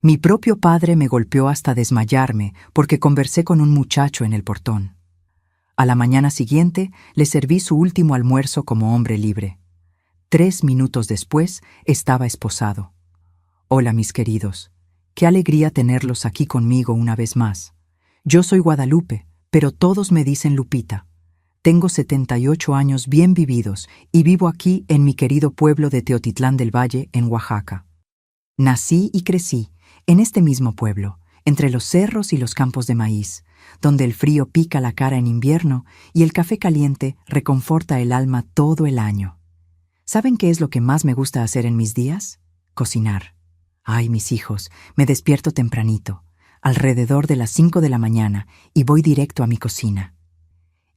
Mi propio padre me golpeó hasta desmayarme porque conversé con un muchacho en el portón. A la mañana siguiente le serví su último almuerzo como hombre libre. 3 minutos después estaba esposado. Hola, mis queridos. Qué alegría tenerlos aquí conmigo una vez más. Yo soy Guadalupe, pero todos me dicen Lupita. Tengo 78 años bien vividos y vivo aquí en mi querido pueblo de Teotitlán del Valle, en Oaxaca. Nací y crecí en este mismo pueblo, entre los cerros y los campos de maíz, donde el frío pica la cara en invierno y el café caliente reconforta el alma todo el año. ¿Saben qué es lo que más me gusta hacer en mis días? Cocinar. Ay, mis hijos, me despierto tempranito, alrededor de las 5 de la mañana, y voy directo a mi cocina.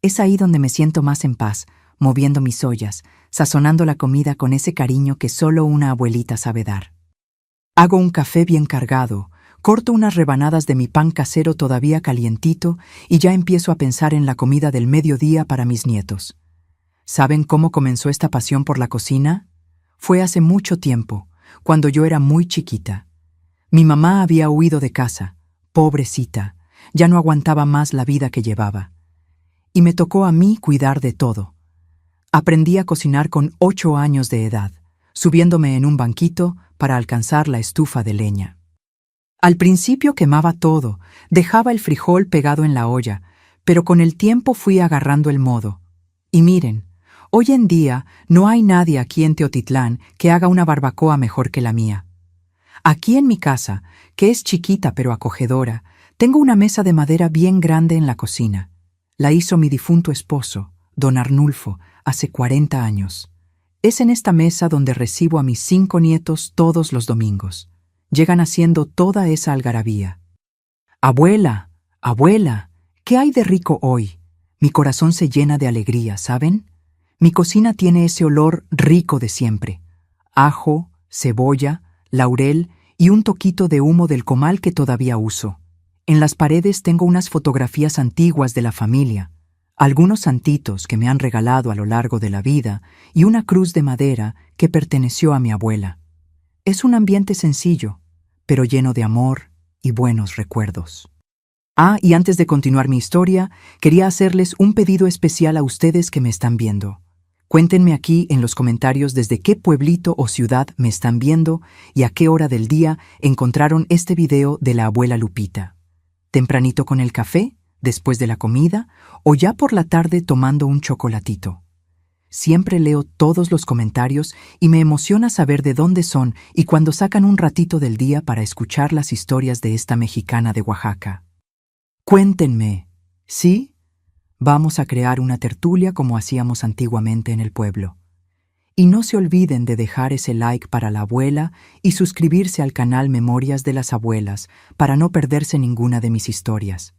Es ahí donde me siento más en paz, moviendo mis ollas, sazonando la comida con ese cariño que solo una abuelita sabe dar. Hago un café bien cargado, corto unas rebanadas de mi pan casero todavía calientito y ya empiezo a pensar en la comida del mediodía para mis nietos. ¿Saben cómo comenzó esta pasión por la cocina? Fue hace mucho tiempo, cuando yo era muy chiquita. Mi mamá había huido de casa, pobrecita, ya no aguantaba más la vida que llevaba. Y me tocó a mí cuidar de todo. Aprendí a cocinar con 8 años de edad, subiéndome en un banquito para alcanzar la estufa de leña. Al principio quemaba todo, dejaba el frijol pegado en la olla, pero con el tiempo fui agarrando el modo. Y miren, hoy en día no hay nadie aquí en Teotitlán que haga una barbacoa mejor que la mía. Aquí en mi casa, que es chiquita pero acogedora, tengo una mesa de madera bien grande en la cocina. La hizo mi difunto esposo, don Arnulfo, hace 40 años. Es en esta mesa donde recibo a mis 5 nietos todos los domingos. Llegan haciendo toda esa algarabía. Abuela, abuela, ¿qué hay de rico hoy? Mi corazón se llena de alegría, ¿saben? Mi cocina tiene ese olor rico de siempre. Ajo, cebolla, laurel y un toquito de humo del comal que todavía uso. En las paredes tengo unas fotografías antiguas de la familia, algunos santitos que me han regalado a lo largo de la vida y una cruz de madera que perteneció a mi abuela. Es un ambiente sencillo, pero lleno de amor y buenos recuerdos. Y antes de continuar mi historia, quería hacerles un pedido especial a ustedes que me están viendo. Cuéntenme aquí en los comentarios desde qué pueblito o ciudad me están viendo y a qué hora del día encontraron este video de la abuela Lupita. ¿Tempranito con el café, después de la comida, o ya por la tarde tomando un chocolatito? Siempre leo todos los comentarios y me emociona saber de dónde son y cuando sacan un ratito del día para escuchar las historias de esta mexicana de Oaxaca. Cuéntenme, ¿sí? Vamos a crear una tertulia como hacíamos antiguamente en el pueblo. Y no se olviden de dejar ese like para la abuela y suscribirse al canal Memorias de las Abuelas para no perderse ninguna de mis historias.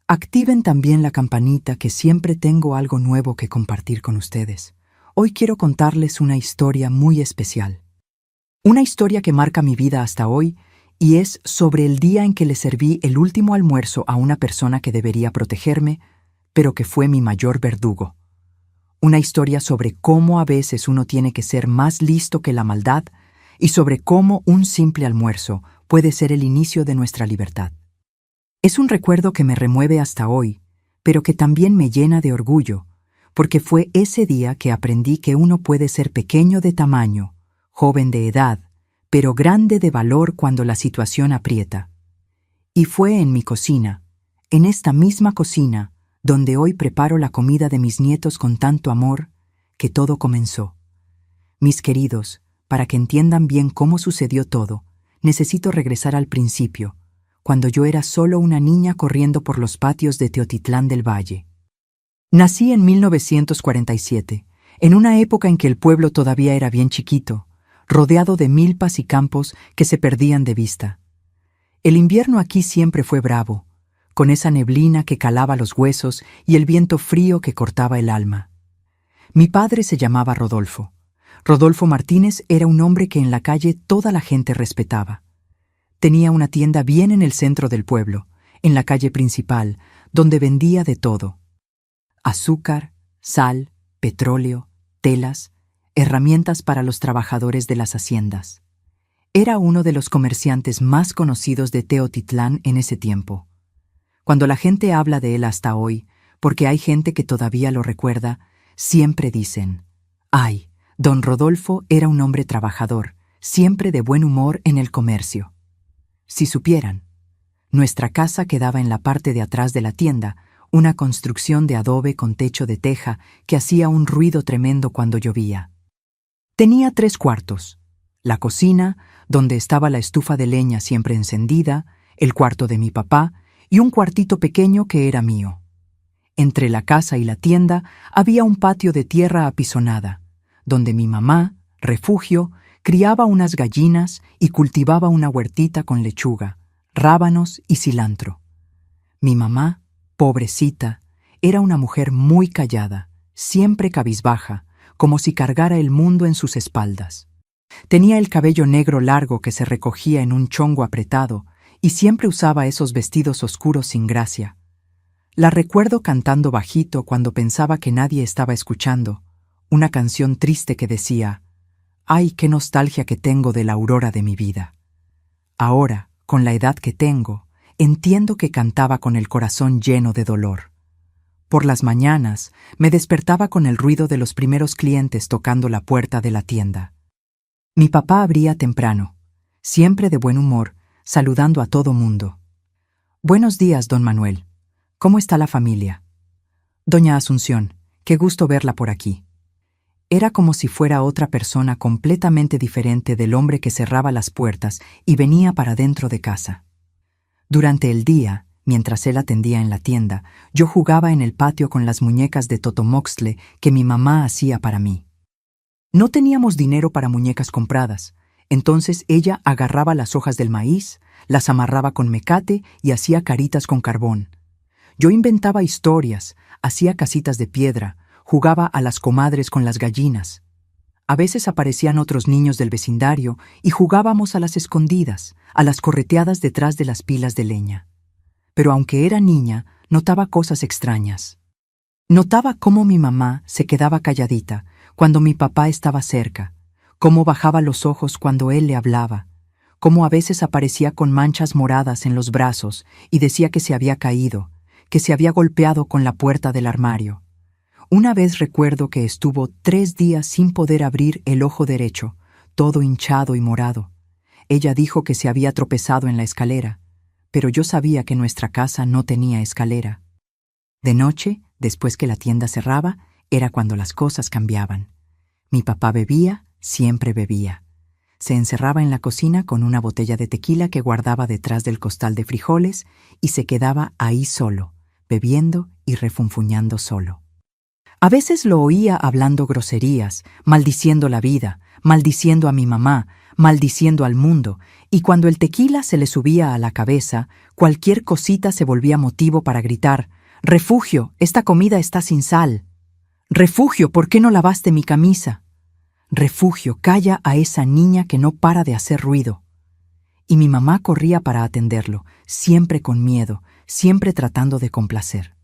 Activen también la campanita que siempre tengo algo nuevo que compartir con ustedes. Hoy quiero contarles una historia muy especial. Una historia que marca mi vida hasta hoy y es sobre el día en que le serví el último almuerzo a una persona que debería protegerme, pero que fue mi mayor verdugo. Una historia sobre cómo a veces uno tiene que ser más listo que la maldad y sobre cómo un simple almuerzo puede ser el inicio de nuestra libertad. Es un recuerdo que me remueve hasta hoy, pero que también me llena de orgullo, porque fue ese día que aprendí que uno puede ser pequeño de tamaño, joven de edad, pero grande de valor cuando la situación aprieta. Y fue en mi cocina, en esta misma cocina, donde hoy preparo la comida de mis nietos con tanto amor, que todo comenzó. Mis queridos, para que entiendan bien cómo sucedió todo, necesito regresar al principio, cuando yo era solo una niña corriendo por los patios de Teotitlán del Valle. Nací en 1947, en una época en que el pueblo todavía era bien chiquito, rodeado de milpas y campos que se perdían de vista. El invierno aquí siempre fue bravo, con esa neblina que calaba los huesos y el viento frío que cortaba el alma. Mi padre se llamaba Rodolfo. Rodolfo Martínez era un hombre que en la calle toda la gente respetaba. Tenía una tienda bien en el centro del pueblo, en la calle principal, donde vendía de todo: azúcar, sal, petróleo, telas, herramientas para los trabajadores de las haciendas. Era uno de los comerciantes más conocidos de Teotitlán en ese tiempo. Cuando la gente habla de él hasta hoy, porque hay gente que todavía lo recuerda, siempre dicen: «Ay, don Rodolfo era un hombre trabajador, siempre de buen humor en el comercio». Si supieran, nuestra casa quedaba en la parte de atrás de la tienda, una construcción de adobe con techo de teja que hacía un ruido tremendo cuando llovía. Tenía 3 cuartos: la cocina, donde estaba la estufa de leña siempre encendida, el cuarto de mi papá y un cuartito pequeño que era mío. Entre la casa y la tienda había un patio de tierra apisonada, donde mi mamá, Refugio, criaba unas gallinas y cultivaba una huertita con lechuga, rábanos y cilantro. Mi mamá, pobrecita, era una mujer muy callada, siempre cabizbaja, como si cargara el mundo en sus espaldas. Tenía el cabello negro largo que se recogía en un chongo apretado y siempre usaba esos vestidos oscuros sin gracia. La recuerdo cantando bajito cuando pensaba que nadie estaba escuchando, una canción triste que decía: «Ay, qué nostalgia que tengo de la aurora de mi vida». Ahora, con la edad que tengo, entiendo que cantaba con el corazón lleno de dolor. Por las mañanas me despertaba con el ruido de los primeros clientes tocando la puerta de la tienda. Mi papá abría temprano, siempre de buen humor, saludando a todo mundo. «Buenos días, don Manuel. ¿Cómo está la familia? Doña Asunción, qué gusto verla por aquí». Era como si fuera otra persona completamente diferente del hombre que cerraba las puertas y venía para dentro de casa. Durante el día, mientras él atendía en la tienda, yo jugaba en el patio con las muñecas de Totomoxtle que mi mamá hacía para mí. No teníamos dinero para muñecas compradas, entonces ella agarraba las hojas del maíz, las amarraba con mecate y hacía caritas con carbón. Yo inventaba historias, hacía casitas de piedra, jugaba a las comadres con las gallinas. A veces aparecían otros niños del vecindario y jugábamos a las escondidas, a las correteadas detrás de las pilas de leña. Pero aunque era niña, notaba cosas extrañas. Notaba cómo mi mamá se quedaba calladita cuando mi papá estaba cerca, cómo bajaba los ojos cuando él le hablaba, cómo a veces aparecía con manchas moradas en los brazos y decía que se había caído, que se había golpeado con la puerta del armario. Una vez recuerdo que estuvo 3 días sin poder abrir el ojo derecho, todo hinchado y morado. Ella dijo que se había tropezado en la escalera, pero yo sabía que nuestra casa no tenía escalera. De noche, después que la tienda cerraba, era cuando las cosas cambiaban. Mi papá bebía, siempre bebía. Se encerraba en la cocina con una botella de tequila que guardaba detrás del costal de frijoles y se quedaba ahí solo, bebiendo y refunfuñando solo. A veces lo oía hablando groserías, maldiciendo la vida, maldiciendo a mi mamá, maldiciendo al mundo, y cuando el tequila se le subía a la cabeza, cualquier cosita se volvía motivo para gritar: «Refugio, esta comida está sin sal». «Refugio, ¿por qué no lavaste mi camisa?» «Refugio, calla a esa niña que no para de hacer ruido». Y mi mamá corría para atenderlo, siempre con miedo, siempre tratando de complacer.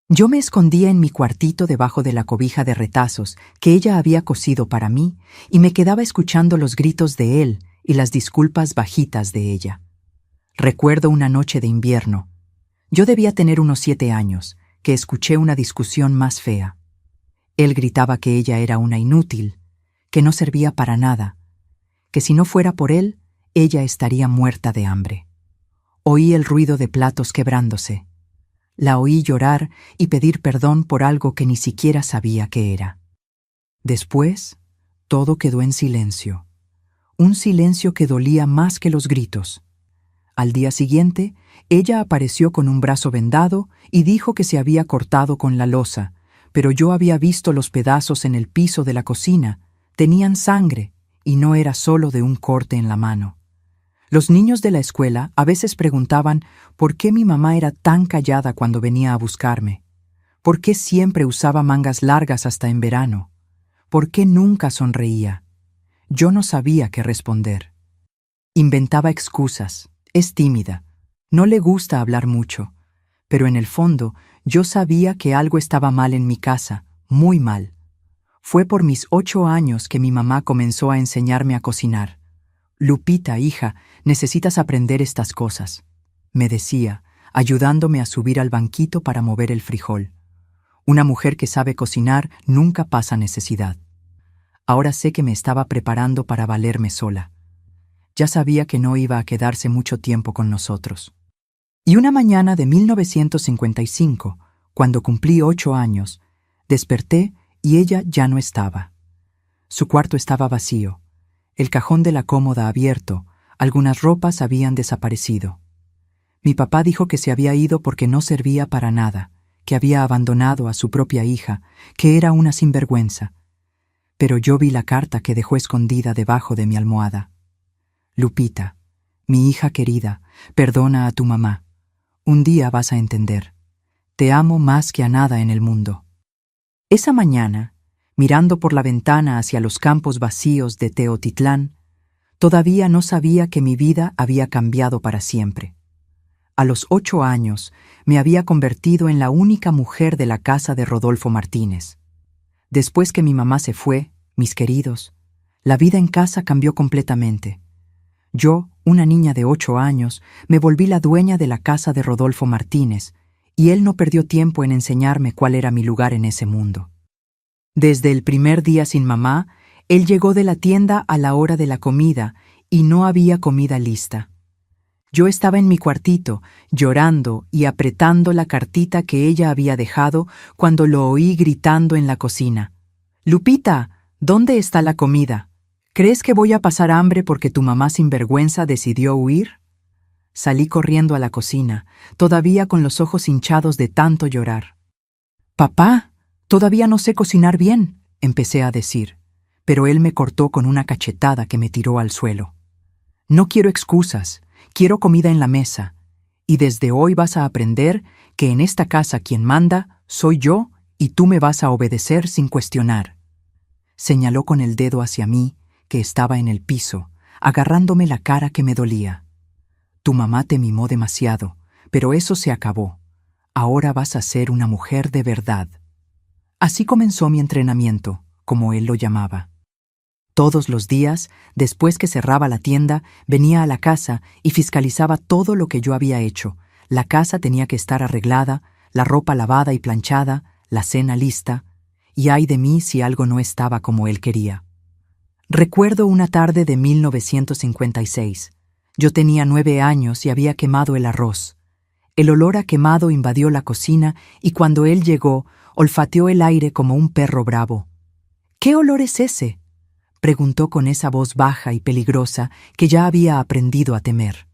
Yo me escondía en mi cuartito debajo de la cobija de retazos que ella había cosido para mí y me quedaba escuchando los gritos de él y las disculpas bajitas de ella. Recuerdo una noche de invierno. Yo debía tener unos 7 años, que escuché una discusión más fea. Él gritaba que ella era una inútil, que no servía para nada, que si no fuera por él, ella estaría muerta de hambre. Oí el ruido de platos quebrándose. La oí llorar y pedir perdón por algo que ni siquiera sabía qué era. Después, todo quedó en silencio. Un silencio que dolía más que los gritos. Al día siguiente, ella apareció con un brazo vendado y dijo que se había cortado con la loza, pero yo había visto los pedazos en el piso de la cocina. Tenían sangre y no era solo de un corte en la mano. Los niños de la escuela a veces preguntaban por qué mi mamá era tan callada cuando venía a buscarme, por qué siempre usaba mangas largas hasta en verano, por qué nunca sonreía. Yo no sabía qué responder. Inventaba excusas, es tímida, no le gusta hablar mucho, pero en el fondo yo sabía que algo estaba mal en mi casa, muy mal. Fue por mis 8 años que mi mamá comenzó a enseñarme a cocinar. Lupita, hija, necesitas aprender estas cosas, me decía, ayudándome a subir al banquito para mover el frijol. Una mujer que sabe cocinar nunca pasa necesidad. Ahora sé que me estaba preparando para valerme sola. Ya sabía que no iba a quedarse mucho tiempo con nosotros. Y una mañana de 1955, cuando cumplí 8 años, desperté y ella ya no estaba. Su cuarto estaba vacío, el cajón de la cómoda abierto, algunas ropas habían desaparecido. Mi papá dijo que se había ido porque no servía para nada, que había abandonado a su propia hija, que era una sinvergüenza. Pero yo vi la carta que dejó escondida debajo de mi almohada. Lupita, mi hija querida, perdona a tu mamá. Un día vas a entender. Te amo más que a nada en el mundo. Esa mañana, mirando por la ventana hacia los campos vacíos de Teotitlán, todavía no sabía que mi vida había cambiado para siempre. A los 8 años me había convertido en la única mujer de la casa de Rodolfo Martínez. Después que mi mamá se fue, mis queridos, la vida en casa cambió completamente. Yo, una niña de 8 años, me volví la dueña de la casa de Rodolfo Martínez, y él no perdió tiempo en enseñarme cuál era mi lugar en ese mundo. Desde el primer día sin mamá, él llegó de la tienda a la hora de la comida y no había comida lista. Yo estaba en mi cuartito, llorando y apretando la cartita que ella había dejado cuando lo oí gritando en la cocina. «Lupita, ¿dónde está la comida? ¿Crees que voy a pasar hambre porque tu mamá sinvergüenza decidió huir?» Salí corriendo a la cocina, todavía con los ojos hinchados de tanto llorar. «Papá, todavía no sé cocinar bien», empecé a decir, pero él me cortó con una cachetada que me tiró al suelo. «No quiero excusas, quiero comida en la mesa, y desde hoy vas a aprender que en esta casa quien manda soy yo y tú me vas a obedecer sin cuestionar». Señaló con el dedo hacia mí, que estaba en el piso, agarrándome la cara que me dolía. «Tu mamá te mimó demasiado, pero eso se acabó. Ahora vas a ser una mujer de verdad». Así comenzó mi entrenamiento, como él lo llamaba. Todos los días, después que cerraba la tienda, venía a la casa y fiscalizaba todo lo que yo había hecho. La casa tenía que estar arreglada, la ropa lavada y planchada, la cena lista, y ay de mí si algo no estaba como él quería. Recuerdo una tarde de 1956. Yo tenía 9 años y había quemado el arroz. El olor a quemado invadió la cocina y cuando él llegó, olfateó el aire como un perro bravo. «¿Qué olor es ese?», preguntó con esa voz baja y peligrosa que ya había aprendido a temer.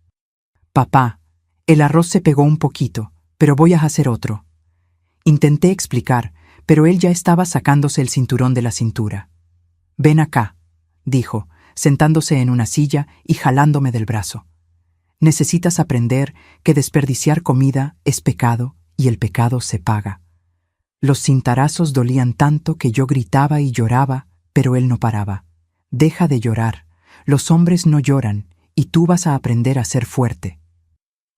«Papá, el arroz se pegó un poquito, pero voy a hacer otro». Intenté explicar, pero él ya estaba sacándose el cinturón de la cintura. «Ven acá», dijo, sentándose en una silla y jalándome del brazo. «Necesitas aprender que desperdiciar comida es pecado y el pecado se paga». Los cintarazos dolían tanto que yo gritaba y lloraba, pero él no paraba. «Deja de llorar. Los hombres no lloran y tú vas a aprender a ser fuerte».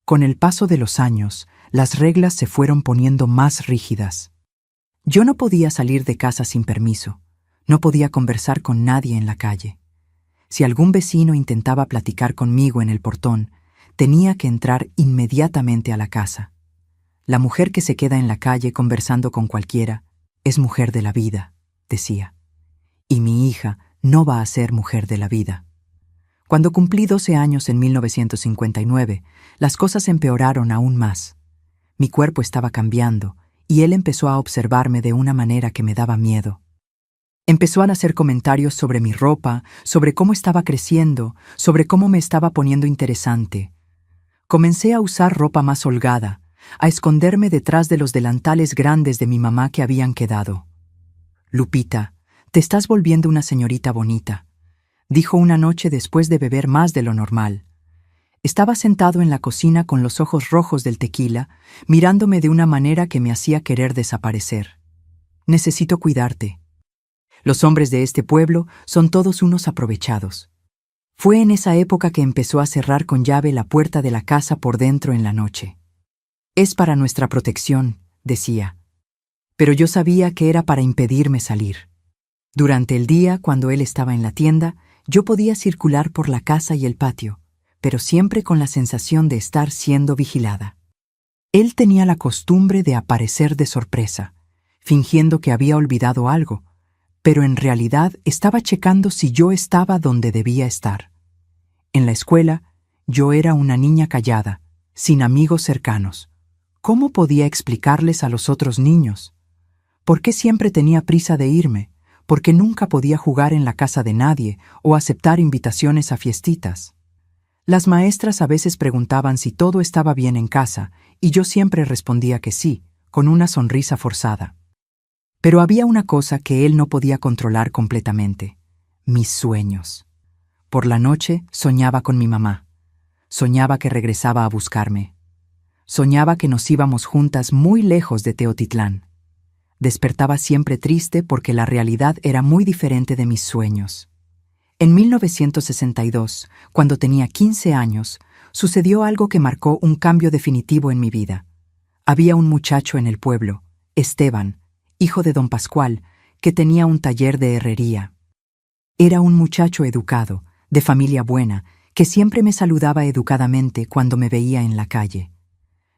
Con el paso de los años, las reglas se fueron poniendo más rígidas. Yo no podía salir de casa sin permiso. No podía conversar con nadie en la calle. Si algún vecino intentaba platicar conmigo en el portón, tenía que entrar inmediatamente a la casa. «La mujer que se queda en la calle conversando con cualquiera es mujer de la vida», decía. «Y mi hija no va a ser mujer de la vida». Cuando cumplí 12 años en 1959, las cosas empeoraron aún más. Mi cuerpo estaba cambiando y él empezó a observarme de una manera que me daba miedo. Empezó a hacer comentarios sobre mi ropa, sobre cómo estaba creciendo, sobre cómo me estaba poniendo interesante. Comencé a usar ropa más holgada, a esconderme detrás de los delantales grandes de mi mamá que habían quedado. «Lupita, te estás volviendo una señorita bonita», dijo una noche después de beber más de lo normal. Estaba sentado en la cocina con los ojos rojos del tequila, mirándome de una manera que me hacía querer desaparecer. «Necesito cuidarte. Los hombres de este pueblo son todos unos aprovechados». Fue en esa época que empezó a cerrar con llave la puerta de la casa por dentro en la noche. «Es para nuestra protección», decía. Pero yo sabía que era para impedirme salir. Durante el día, cuando él estaba en la tienda, Yo podía circular por la casa y el patio, pero siempre con la sensación de estar siendo vigilada. Él tenía la costumbre de aparecer de sorpresa, fingiendo que había olvidado algo, pero en realidad estaba checando si yo estaba donde debía estar. En la escuela, yo era una niña callada, sin amigos cercanos. ¿Cómo podía explicarles a los otros niños? ¿Por qué siempre tenía prisa de irme? ¿Por qué nunca podía jugar en la casa de nadie o aceptar invitaciones a fiestitas? Las maestras a veces preguntaban si todo estaba bien en casa, y yo siempre respondía que sí, con una sonrisa forzada. Pero había una cosa que él no podía controlar completamente: mis sueños. Por la noche soñaba con mi mamá. Soñaba que regresaba a buscarme. Soñaba que nos íbamos juntas muy lejos de Teotitlán. Despertaba siempre triste porque la realidad era muy diferente de mis sueños. En 1962, cuando tenía 15 años, sucedió algo que marcó un cambio definitivo en mi vida. Había un muchacho en el pueblo, Esteban, hijo de don Pascual, que tenía un taller de herrería. Era un muchacho educado, de familia buena, que siempre me saludaba educadamente cuando me veía en la calle.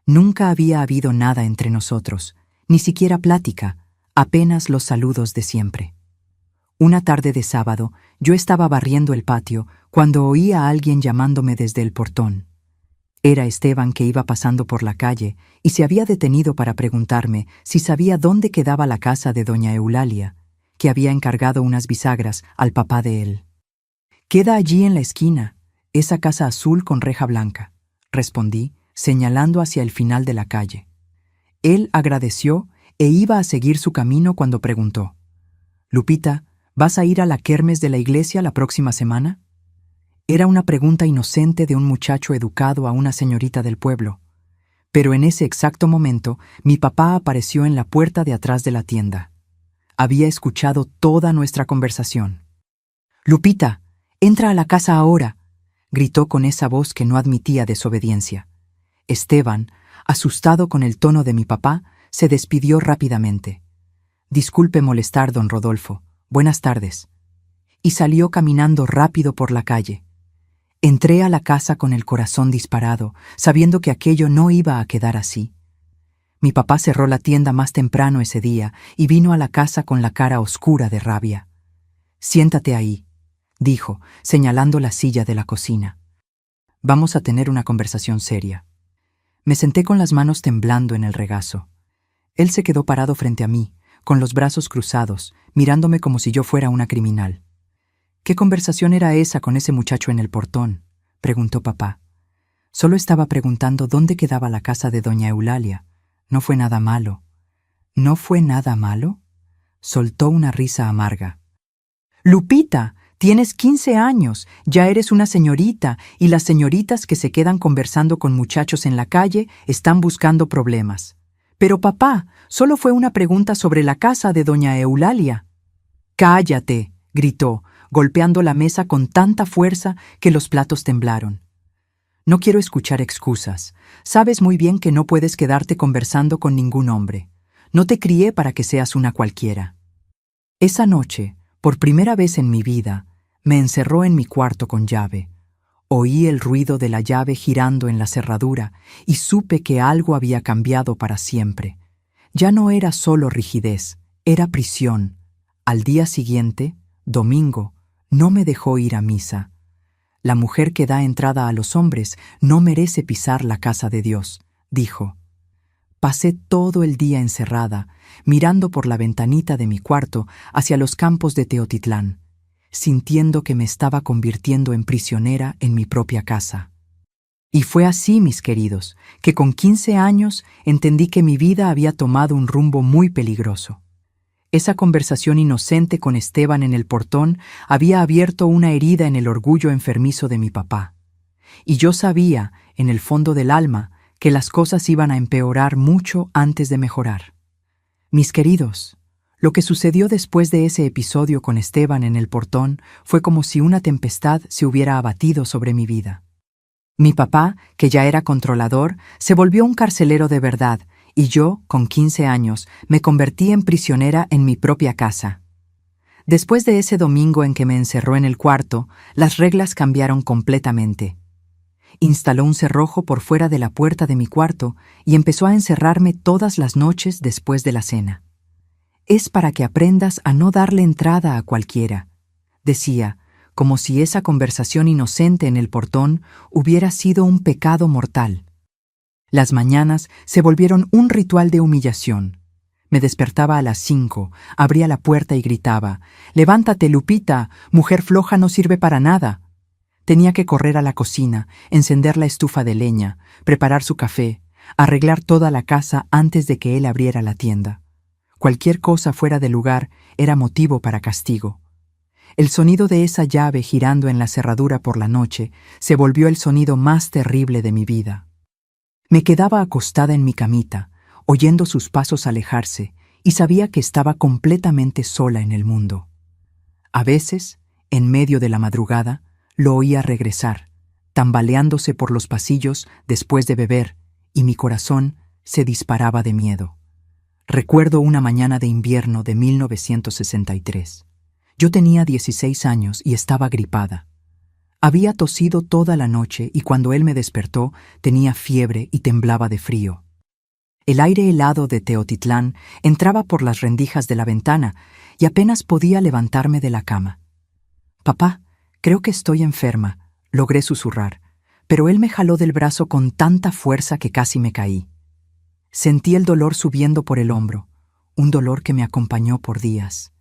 Nunca había habido nada entre nosotros, ni siquiera plática, apenas los saludos de siempre. Una tarde de sábado, yo estaba barriendo el patio cuando oí a alguien llamándome desde el portón. Era Esteban, que iba pasando por la calle y se había detenido para preguntarme si sabía dónde quedaba la casa de doña Eulalia, que había encargado unas bisagras al papá de él. «Queda allí en la esquina, esa casa azul con reja blanca», respondí, señalando hacia el final de la calle. Él agradeció e iba a seguir su camino cuando preguntó: «Lupita, ¿vas a ir a la kermes de la iglesia la próxima semana?». Era una pregunta inocente de un muchacho educado a una señorita del pueblo. Pero en ese exacto momento, mi papá apareció en la puerta de atrás de la tienda. Había escuchado toda nuestra conversación. «Lupita, entra a la casa ahora», gritó con esa voz que no admitía desobediencia. Esteban, asustado con el tono de mi papá, se despidió rápidamente. «Disculpe molestar, don Rodolfo. Buenas tardes». Y salió caminando rápido por la calle. Entré a la casa con el corazón disparado, sabiendo que aquello no iba a quedar así. Mi papá cerró la tienda más temprano ese día y vino a la casa con la cara oscura de rabia. «Siéntate ahí», dijo, señalando la silla de la cocina. «Vamos a tener una conversación seria». Me senté con las manos temblando en el regazo. Él se quedó parado frente a mí, con los brazos cruzados, mirándome como si yo fuera una criminal. «¿Qué conversación era esa con ese muchacho en el portón?», preguntó papá. «Solo estaba preguntando dónde quedaba la casa de doña Eulalia. No fue nada malo». «¿No fue nada malo?», soltó una risa amarga. «Lupita, tienes 15 años, ya eres una señorita, y las señoritas que se quedan conversando con muchachos en la calle están buscando problemas. Pero papá, solo fue una pregunta sobre la casa de doña Eulalia». «Cállate», gritó, golpeando la mesa con tanta fuerza que los platos temblaron. «No quiero escuchar excusas. Sabes muy bien que no puedes quedarte conversando con ningún hombre. No te crié para que seas una cualquiera». Esa noche, por primera vez en mi vida, me encerró en mi cuarto con llave. Oí el ruido de la llave girando en la cerradura y supe que algo había cambiado para siempre. Ya no era solo rigidez, era prisión. Al día siguiente, domingo, no me dejó ir a misa. «La mujer que da entrada a los hombres no merece pisar la casa de Dios», dijo. Pasé todo el día encerrada, mirando por la ventanita de mi cuarto hacia los campos de Teotitlán, sintiendo que me estaba convirtiendo en prisionera en mi propia casa. Y fue así, mis queridos, que con 15 años entendí que mi vida había tomado un rumbo muy peligroso. Esa conversación inocente con Esteban en el portón había abierto una herida en el orgullo enfermizo de mi papá. Y yo sabía, en el fondo del alma, que las cosas iban a empeorar mucho antes de mejorar. Mis queridos, lo que sucedió después de ese episodio con Esteban en el portón fue como si una tempestad se hubiera abatido sobre mi vida. Mi papá, que ya era controlador, se volvió un carcelero de verdad, y yo, con 15 años, me convertí en prisionera en mi propia casa. Después de ese domingo en que me encerró en el cuarto, las reglas cambiaron completamente. Instaló un cerrojo por fuera de la puerta de mi cuarto y empezó a encerrarme todas las noches después de la cena. Es para que aprendas a no darle entrada a cualquiera, decía, como si esa conversación inocente en el portón hubiera sido un pecado mortal. Las mañanas se volvieron un ritual de humillación. Me despertaba a las 5, abría la puerta y gritaba, «¡Levántate, Lupita! Mujer floja no sirve para nada». Tenía que correr a la cocina, encender la estufa de leña, preparar su café, arreglar toda la casa antes de que él abriera la tienda. Cualquier cosa fuera de lugar era motivo para castigo. El sonido de esa llave girando en la cerradura por la noche se volvió el sonido más terrible de mi vida. Me quedaba acostada en mi camita, oyendo sus pasos alejarse, y sabía que estaba completamente sola en el mundo. A veces, en medio de la madrugada, lo oía regresar, tambaleándose por los pasillos después de beber, y mi corazón se disparaba de miedo. Recuerdo una mañana de invierno de 1963. Yo tenía 16 años y estaba gripada. Había tosido toda la noche y cuando él me despertó tenía fiebre y temblaba de frío. El aire helado de Teotitlán entraba por las rendijas de la ventana y apenas podía levantarme de la cama. «Papá, creo que estoy enferma», logré susurrar, pero él me jaló del brazo con tanta fuerza que casi me caí. Sentí el dolor subiendo por el hombro, un dolor que me acompañó por días.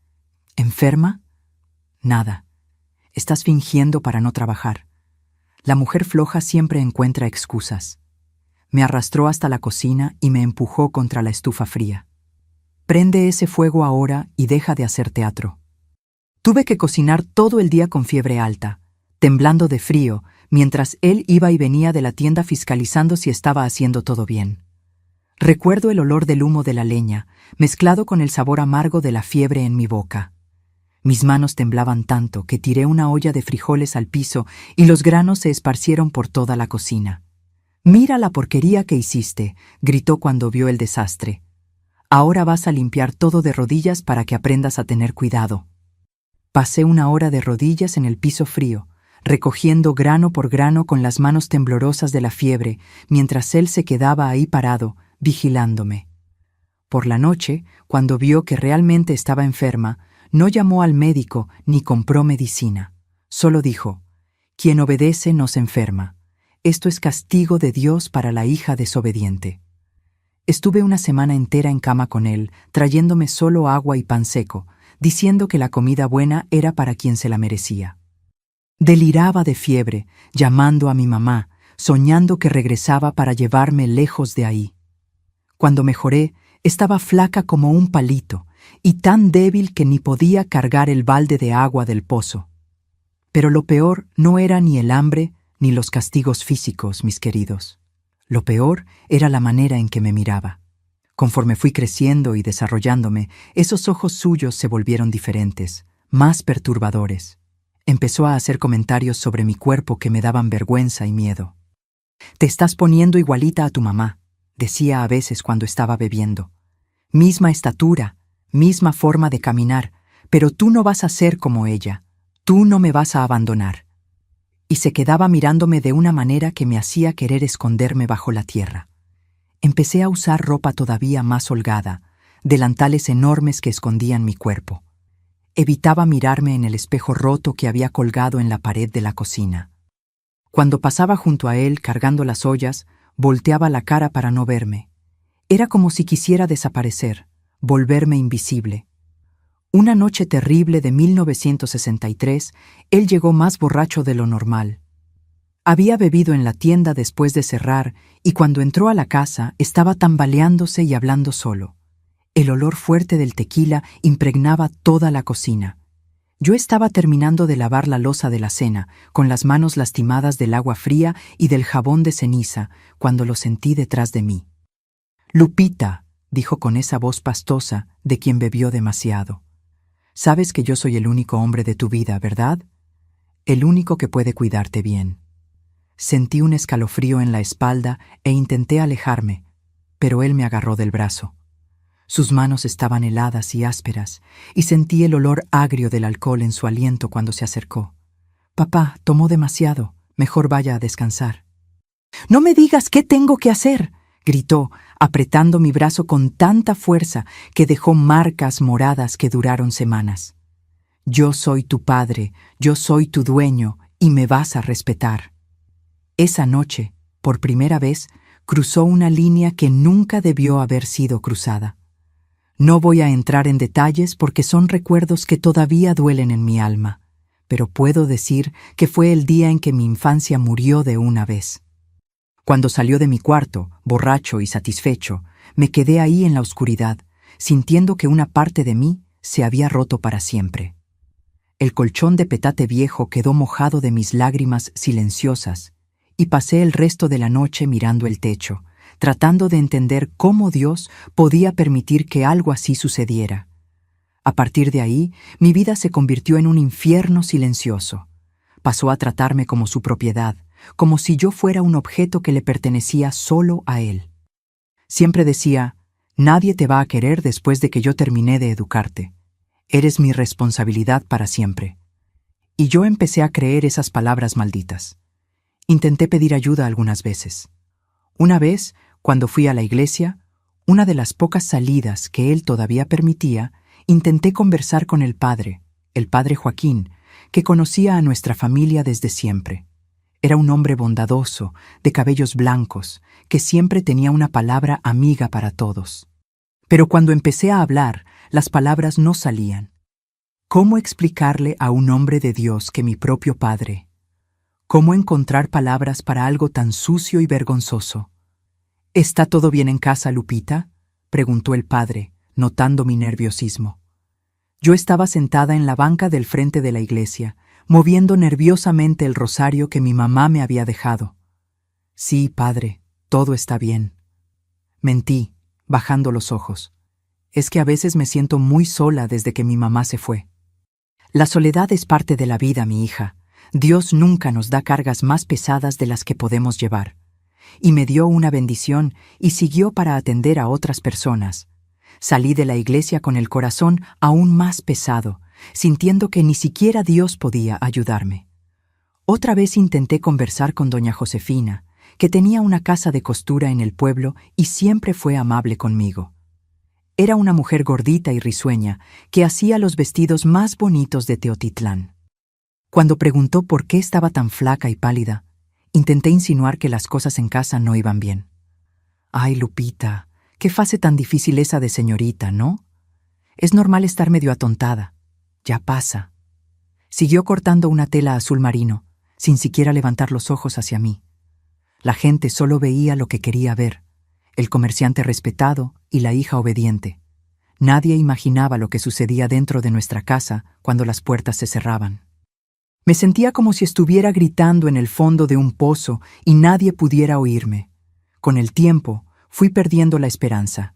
«¿Enferma? Nada. Estás fingiendo para no trabajar. La mujer floja siempre encuentra excusas». Me arrastró hasta la cocina y me empujó contra la estufa fría. «Prende ese fuego ahora y deja de hacer teatro». Tuve que cocinar todo el día con fiebre alta, temblando de frío, mientras él iba y venía de la tienda fiscalizando si estaba haciendo todo bien. Recuerdo el olor del humo de la leña, mezclado con el sabor amargo de la fiebre en mi boca. Mis manos temblaban tanto que tiré una olla de frijoles al piso y los granos se esparcieron por toda la cocina. «Mira la porquería que hiciste», gritó cuando vio el desastre. «Ahora vas a limpiar todo de rodillas para que aprendas a tener cuidado». Pasé una hora de rodillas en el piso frío, recogiendo grano por grano con las manos temblorosas de la fiebre, mientras él se quedaba ahí parado, vigilándome. Por la noche, cuando vio que realmente estaba enferma, no llamó al médico ni compró medicina. Solo dijo, «Quien obedece no se enferma. Esto es castigo de Dios para la hija desobediente». Estuve una semana entera en cama con él, trayéndome solo agua y pan seco, diciendo que la comida buena era para quien se la merecía. Deliraba de fiebre, llamando a mi mamá, soñando que regresaba para llevarme lejos de ahí. Cuando mejoré, estaba flaca como un palito y tan débil que ni podía cargar el balde de agua del pozo. Pero lo peor no era ni el hambre ni los castigos físicos, mis queridos. Lo peor era la manera en que me miraba. Conforme fui creciendo y desarrollándome, esos ojos suyos se volvieron diferentes, más perturbadores. Empezó a hacer comentarios sobre mi cuerpo que me daban vergüenza y miedo. «Te estás poniendo igualita a tu mamá», decía a veces cuando estaba bebiendo. «Misma estatura, misma forma de caminar, pero tú no vas a ser como ella. Tú no me vas a abandonar». Y se quedaba mirándome de una manera que me hacía querer esconderme bajo la tierra. Empecé a usar ropa todavía más holgada, delantales enormes que escondían mi cuerpo. Evitaba mirarme en el espejo roto que había colgado en la pared de la cocina. Cuando pasaba junto a él cargando las ollas, volteaba la cara para no verme. Era como si quisiera desaparecer, volverme invisible. Una noche terrible de 1963, él llegó más borracho de lo normal. Había bebido en la tienda después de cerrar y cuando entró a la casa estaba tambaleándose y hablando solo. El olor fuerte del tequila impregnaba toda la cocina. Yo estaba terminando de lavar la loza de la cena, con las manos lastimadas del agua fría y del jabón de ceniza, cuando lo sentí detrás de mí. «Lupita», dijo con esa voz pastosa de quien bebió demasiado. «Sabes que yo soy el único hombre de tu vida, ¿verdad? El único que puede cuidarte bien». Sentí un escalofrío en la espalda e intenté alejarme, pero él me agarró del brazo. Sus manos estaban heladas y ásperas, y sentí el olor agrio del alcohol en su aliento cuando se acercó. «Papá, tomó demasiado. Mejor vaya a descansar». «No me digas qué tengo que hacer», gritó, apretando mi brazo con tanta fuerza que dejó marcas moradas que duraron semanas. «Yo soy tu padre, yo soy tu dueño, y me vas a respetar». Esa noche, por primera vez, cruzó una línea que nunca debió haber sido cruzada. No voy a entrar en detalles porque son recuerdos que todavía duelen en mi alma, pero puedo decir que fue el día en que mi infancia murió de una vez. Cuando salió de mi cuarto, borracho y satisfecho, me quedé ahí en la oscuridad, sintiendo que una parte de mí se había roto para siempre. El colchón de petate viejo quedó mojado de mis lágrimas silenciosas, y pasé el resto de la noche mirando el techo, tratando de entender cómo Dios podía permitir que algo así sucediera. A partir de ahí, mi vida se convirtió en un infierno silencioso. Pasó a tratarme como su propiedad, como si yo fuera un objeto que le pertenecía solo a él. Siempre decía: «Nadie te va a querer después de que yo terminé de educarte. Eres mi responsabilidad para siempre». Y yo empecé a creer esas palabras malditas. Intenté pedir ayuda algunas veces. Una vez, cuando fui a la iglesia, una de las pocas salidas que él todavía permitía, intenté conversar con el padre Joaquín, que conocía a nuestra familia desde siempre. Era un hombre bondadoso, de cabellos blancos, que siempre tenía una palabra amiga para todos. Pero cuando empecé a hablar, las palabras no salían. ¿Cómo explicarle a un hombre de Dios que mi propio padre? ¿Cómo encontrar palabras para algo tan sucio y vergonzoso? «¿Está todo bien en casa, Lupita?», preguntó el padre, notando mi nerviosismo. Yo estaba sentada en la banca del frente de la iglesia, moviendo nerviosamente el rosario que mi mamá me había dejado. «Sí, padre, todo está bien». Mentí, bajando los ojos. Es que a veces me siento muy sola desde que mi mamá se fue. La soledad es parte de la vida, mi hija. Dios nunca nos da cargas más pesadas de las que podemos llevar. Y me dio una bendición y siguió para atender a otras personas. Salí de la iglesia con el corazón aún más pesado, sintiendo que ni siquiera Dios podía ayudarme. Otra vez intenté conversar con doña Josefina, que tenía una casa de costura en el pueblo y siempre fue amable conmigo. Era una mujer gordita y risueña que hacía los vestidos más bonitos de Teotitlán. Cuando preguntó por qué estaba tan flaca y pálida, intenté insinuar que las cosas en casa no iban bien. «Ay, Lupita, qué fase tan difícil esa de señorita, ¿no? Es normal estar medio atontada. Ya pasa». Siguió cortando una tela azul marino, sin siquiera levantar los ojos hacia mí. La gente solo veía lo que quería ver: el comerciante respetado y la hija obediente. Nadie imaginaba lo que sucedía dentro de nuestra casa cuando las puertas se cerraban. Me sentía como si estuviera gritando en el fondo de un pozo y nadie pudiera oírme. Con el tiempo, fui perdiendo la esperanza.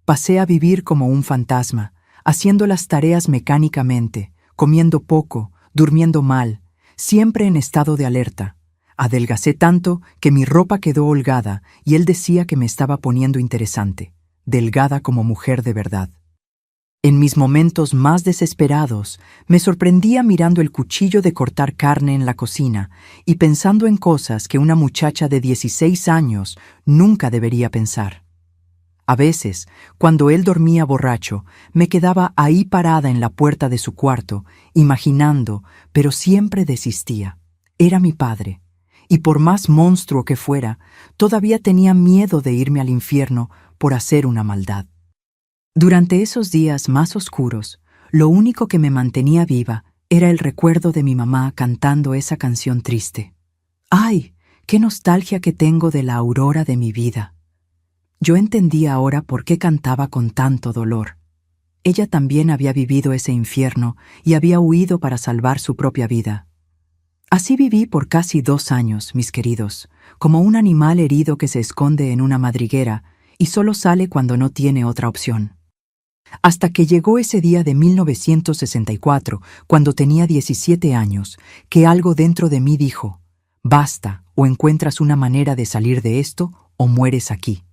Pasé a vivir como un fantasma, haciendo las tareas mecánicamente, comiendo poco, durmiendo mal, siempre en estado de alerta. Adelgacé tanto que mi ropa quedó holgada y él decía que me estaba poniendo interesante, delgada como mujer de verdad. En mis momentos más desesperados, me sorprendía mirando el cuchillo de cortar carne en la cocina y pensando en cosas que una muchacha de 16 años nunca debería pensar. A veces, cuando él dormía borracho, me quedaba ahí parada en la puerta de su cuarto, imaginando, pero siempre desistía. Era mi padre, y por más monstruo que fuera, todavía tenía miedo de irme al infierno por hacer una maldad. Durante esos días más oscuros, lo único que me mantenía viva era el recuerdo de mi mamá cantando esa canción triste. ¡Ay! ¡Qué nostalgia que tengo de la aurora de mi vida! Yo entendía ahora por qué cantaba con tanto dolor. Ella también había vivido ese infierno y había huido para salvar su propia vida. Así viví por casi 2 años, mis queridos, como un animal herido que se esconde en una madriguera y solo sale cuando no tiene otra opción. Hasta que llegó ese día de 1964, cuando tenía 17 años, que algo dentro de mí dijo: «Basta, o encuentras una manera de salir de esto, o mueres aquí».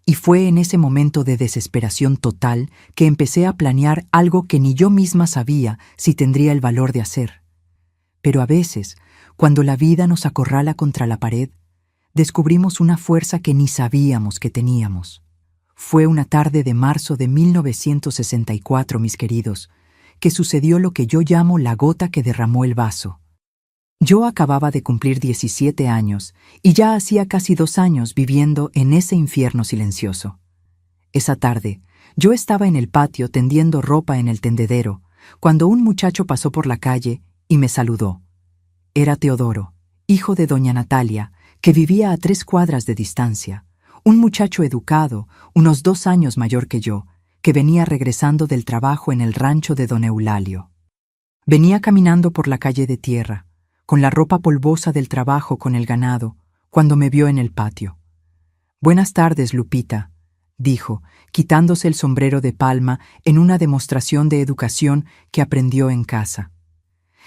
Y fue en ese momento de desesperación total que empecé a planear algo que ni yo misma sabía si tendría el valor de hacer. Pero a veces, cuando la vida nos acorrala contra la pared, descubrimos una fuerza que ni sabíamos que teníamos. Fue una tarde de marzo de 1964, mis queridos, que sucedió lo que yo llamo la gota que derramó el vaso. Yo acababa de cumplir 17 años y ya hacía casi 2 años viviendo en ese infierno silencioso. Esa tarde, yo estaba en el patio tendiendo ropa en el tendedero, cuando un muchacho pasó por la calle y me saludó. Era Teodoro, hijo de doña Natalia, que vivía a 3 cuadras de distancia, un muchacho educado, unos 2 años mayor que yo, que venía regresando del trabajo en el rancho de don Eulalio. Venía caminando por la calle de tierra, con la ropa polvosa del trabajo con el ganado, cuando me vio en el patio. «Buenas tardes, Lupita», dijo, quitándose el sombrero de palma en una demostración de educación que aprendió en casa.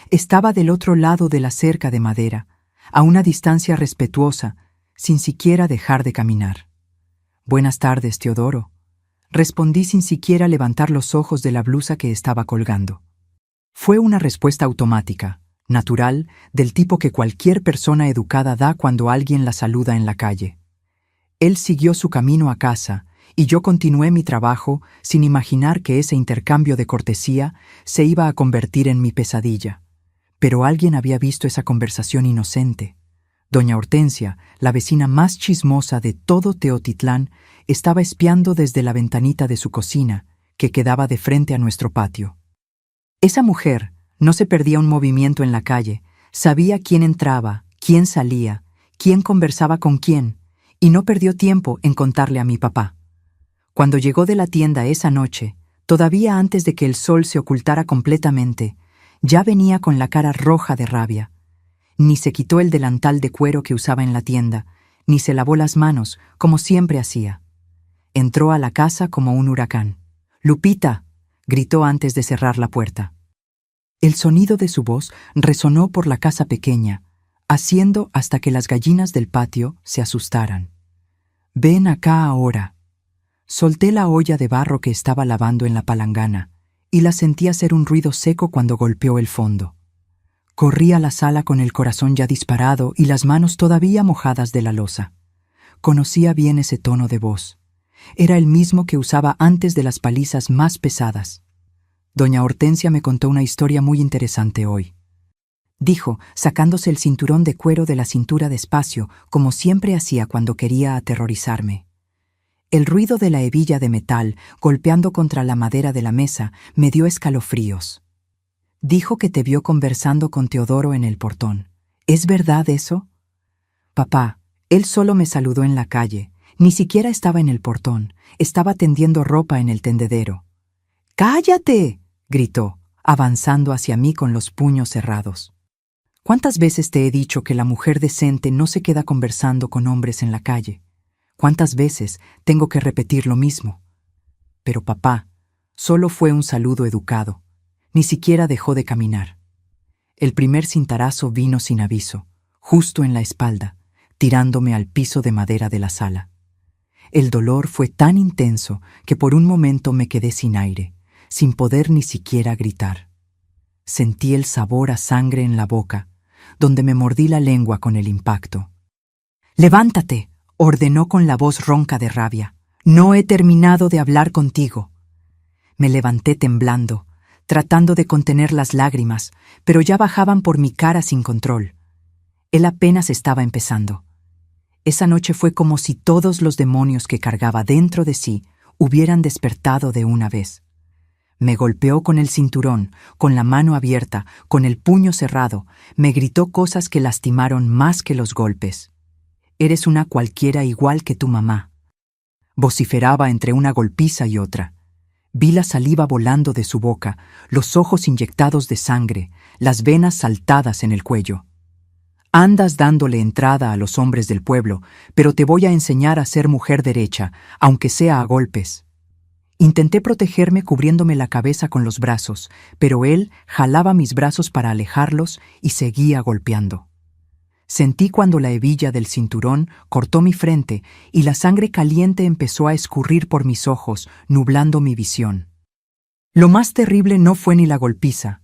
Estaba del otro lado de la cerca de madera, a una distancia respetuosa, sin siquiera dejar de caminar. «Buenas tardes, Teodoro», respondí sin siquiera levantar los ojos de la blusa que estaba colgando. Fue una respuesta automática, natural, del tipo que cualquier persona educada da cuando alguien la saluda en la calle. Él siguió su camino a casa y yo continué mi trabajo sin imaginar que ese intercambio de cortesía se iba a convertir en mi pesadilla. Pero alguien había visto esa conversación inocente. Doña Hortensia, la vecina más chismosa de todo Teotitlán, estaba espiando desde la ventanita de su cocina, que quedaba de frente a nuestro patio. Esa mujer no se perdía un movimiento en la calle, sabía quién entraba, quién salía, quién conversaba con quién, y no perdió tiempo en contarle a mi papá. Cuando llegó de la tienda esa noche, todavía antes de que el sol se ocultara completamente, ya venía con la cara roja de rabia. Ni se quitó el delantal de cuero que usaba en la tienda, ni se lavó las manos, como siempre hacía. Entró a la casa como un huracán. «¡Lupita!», gritó antes de cerrar la puerta. El sonido de su voz resonó por la casa pequeña, haciendo hasta que las gallinas del patio se asustaran. «Ven acá ahora». Solté la olla de barro que estaba lavando en la palangana y la sentí hacer un ruido seco cuando golpeó el fondo. Corrí a la sala con el corazón ya disparado y las manos todavía mojadas de la loza. Conocía bien ese tono de voz. Era el mismo que usaba antes de las palizas más pesadas. Doña Hortensia me contó una historia muy interesante hoy. Dijo, sacándose el cinturón de cuero de la cintura despacio, como siempre hacía cuando quería aterrorizarme. El ruido de la hebilla de metal golpeando contra la madera de la mesa me dio escalofríos. Dijo que te vio conversando con Teodoro en el portón. ¿Es verdad eso? Papá, él solo me saludó en la calle. Ni siquiera estaba en el portón. Estaba tendiendo ropa en el tendedero. ¡Cállate!, gritó, avanzando hacia mí con los puños cerrados. ¿Cuántas veces te he dicho que la mujer decente no se queda conversando con hombres en la calle? ¿Cuántas veces tengo que repetir lo mismo? Pero papá, solo fue un saludo educado. Ni siquiera dejó de caminar. El primer cintarazo vino sin aviso, justo en la espalda, tirándome al piso de madera de la sala. El dolor fue tan intenso que por un momento me quedé sin aire, sin poder ni siquiera gritar. Sentí el sabor a sangre en la boca, donde me mordí la lengua con el impacto. «¡Levántate!», ordenó con la voz ronca de rabia. «No he terminado de hablar contigo». Me levanté temblando, tratando de contener las lágrimas, pero ya bajaban por mi cara sin control. Él apenas estaba empezando. Esa noche fue como si todos los demonios que cargaba dentro de sí hubieran despertado de una vez. Me golpeó con el cinturón, con la mano abierta, con el puño cerrado, me gritó cosas que lastimaron más que los golpes. «Eres una cualquiera igual que tu mamá», vociferaba entre una golpiza y otra. Vi la saliva volando de su boca, los ojos inyectados de sangre, las venas saltadas en el cuello. «Andas dándole entrada a los hombres del pueblo, pero te voy a enseñar a ser mujer derecha, aunque sea a golpes». Intenté protegerme cubriéndome la cabeza con los brazos, pero él jalaba mis brazos para alejarlos y seguía golpeando. Sentí cuando la hebilla del cinturón cortó mi frente y la sangre caliente empezó a escurrir por mis ojos, nublando mi visión. Lo más terrible no fue ni la golpiza.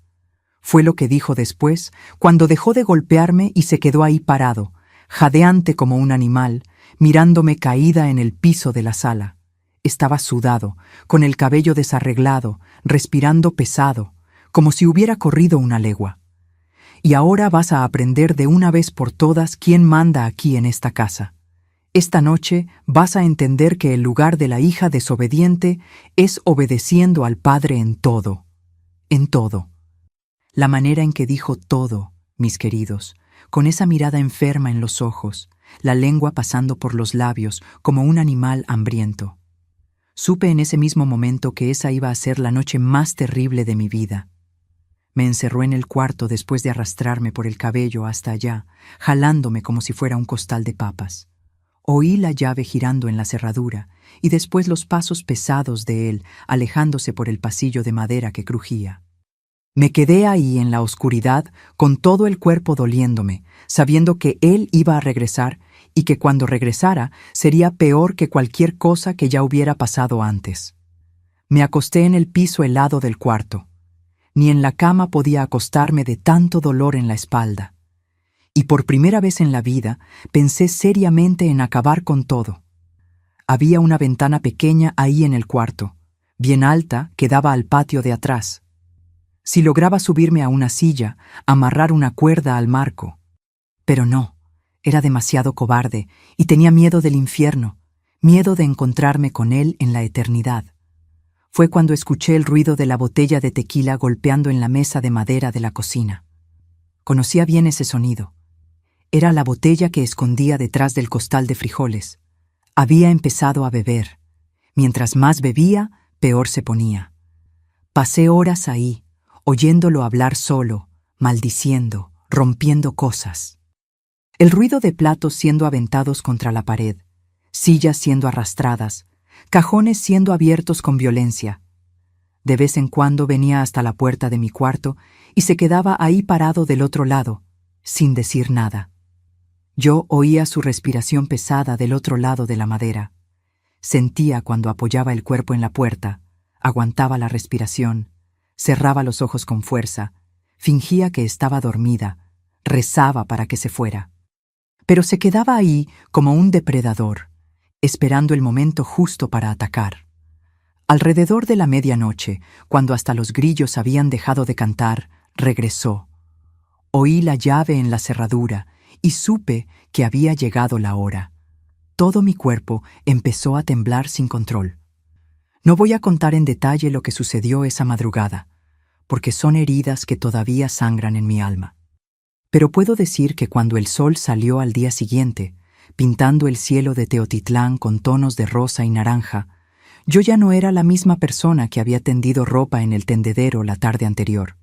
Fue lo que dijo después, cuando dejó de golpearme y se quedó ahí parado, jadeante como un animal, mirándome caída en el piso de la sala. Estaba sudado, con el cabello desarreglado, respirando pesado, como si hubiera corrido una legua. Y ahora vas a aprender de una vez por todas quién manda aquí en esta casa. Esta noche vas a entender que el lugar de la hija desobediente es obedeciendo al padre en todo. En todo. La manera en que dijo todo, mis queridos, con esa mirada enferma en los ojos, la lengua pasando por los labios como un animal hambriento. Supe en ese mismo momento que esa iba a ser la noche más terrible de mi vida. Me encerró en el cuarto después de arrastrarme por el cabello hasta allá, jalándome como si fuera un costal de papas. Oí la llave girando en la cerradura y después los pasos pesados de él alejándose por el pasillo de madera que crujía. Me quedé ahí en la oscuridad con todo el cuerpo doliéndome, sabiendo que él iba a regresar y que cuando regresara sería peor que cualquier cosa que ya hubiera pasado antes. Me acosté en el piso helado del cuarto. Ni en la cama podía acostarme de tanto dolor en la espalda. Y por primera vez en la vida pensé seriamente en acabar con todo. Había una ventana pequeña ahí en el cuarto, bien alta, que daba al patio de atrás. Si lograba subirme a una silla, amarrar una cuerda al marco. Pero no, era demasiado cobarde y tenía miedo del infierno, miedo de encontrarme con él en la eternidad. Fue cuando escuché el ruido de la botella de tequila golpeando en la mesa de madera de la cocina. Conocía bien ese sonido. Era la botella que escondía detrás del costal de frijoles. Había empezado a beber. Mientras más bebía, peor se ponía. Pasé horas ahí, oyéndolo hablar solo, maldiciendo, rompiendo cosas. El ruido de platos siendo aventados contra la pared, sillas siendo arrastradas, cajones siendo abiertos con violencia. De vez en cuando venía hasta la puerta de mi cuarto y se quedaba ahí parado del otro lado, sin decir nada. Yo oía su respiración pesada del otro lado de la madera. Sentía cuando apoyaba el cuerpo en la puerta, aguantaba la respiración, cerraba los ojos con fuerza, fingía que estaba dormida, rezaba para que se fuera. Pero se quedaba ahí como un depredador, esperando el momento justo para atacar. Alrededor de la medianoche, cuando hasta los grillos habían dejado de cantar, regresó. Oí la llave en la cerradura y supe que había llegado la hora. Todo mi cuerpo empezó a temblar sin control. No voy a contar en detalle lo que sucedió esa madrugada, porque son heridas que todavía sangran en mi alma. Pero puedo decir que cuando el sol salió al día siguiente, pintando el cielo de Teotitlán con tonos de rosa y naranja, yo ya no era la misma persona que había tendido ropa en el tendedero la tarde anterior.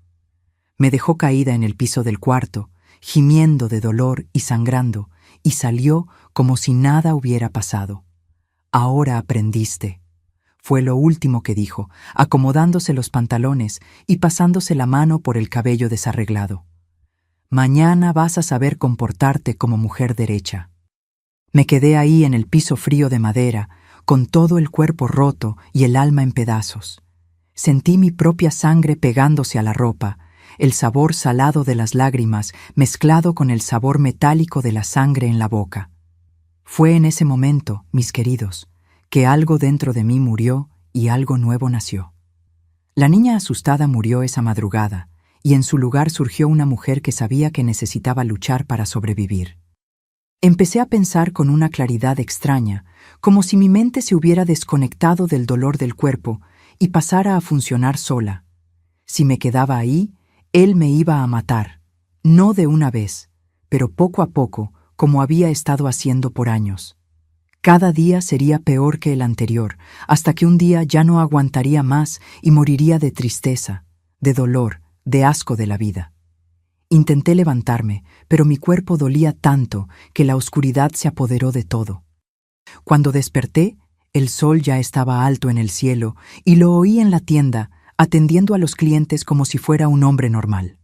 Me dejó caída en el piso del cuarto, gimiendo de dolor y sangrando, y salió como si nada hubiera pasado. «Ahora aprendiste», fue lo último que dijo, acomodándose los pantalones y pasándose la mano por el cabello desarreglado. «Mañana vas a saber comportarte como mujer derecha». Me quedé ahí en el piso frío de madera, con todo el cuerpo roto y el alma en pedazos. Sentí mi propia sangre pegándose a la ropa, el sabor salado de las lágrimas mezclado con el sabor metálico de la sangre en la boca. Fue en ese momento, mis queridos, que algo dentro de mí murió y algo nuevo nació. La niña asustada murió esa madrugada, y en su lugar surgió una mujer que sabía que necesitaba luchar para sobrevivir. Empecé a pensar con una claridad extraña, como si mi mente se hubiera desconectado del dolor del cuerpo y pasara a funcionar sola. Si me quedaba ahí, él me iba a matar, no de una vez, pero poco a poco, como había estado haciendo por años. Cada día sería peor que el anterior, hasta que un día ya no aguantaría más y moriría de tristeza, de dolor, de asco de la vida. Intenté levantarme, pero mi cuerpo dolía tanto que la oscuridad se apoderó de todo. Cuando desperté, el sol ya estaba alto en el cielo y lo oí en la tienda, atendiendo a los clientes como si fuera un hombre normal.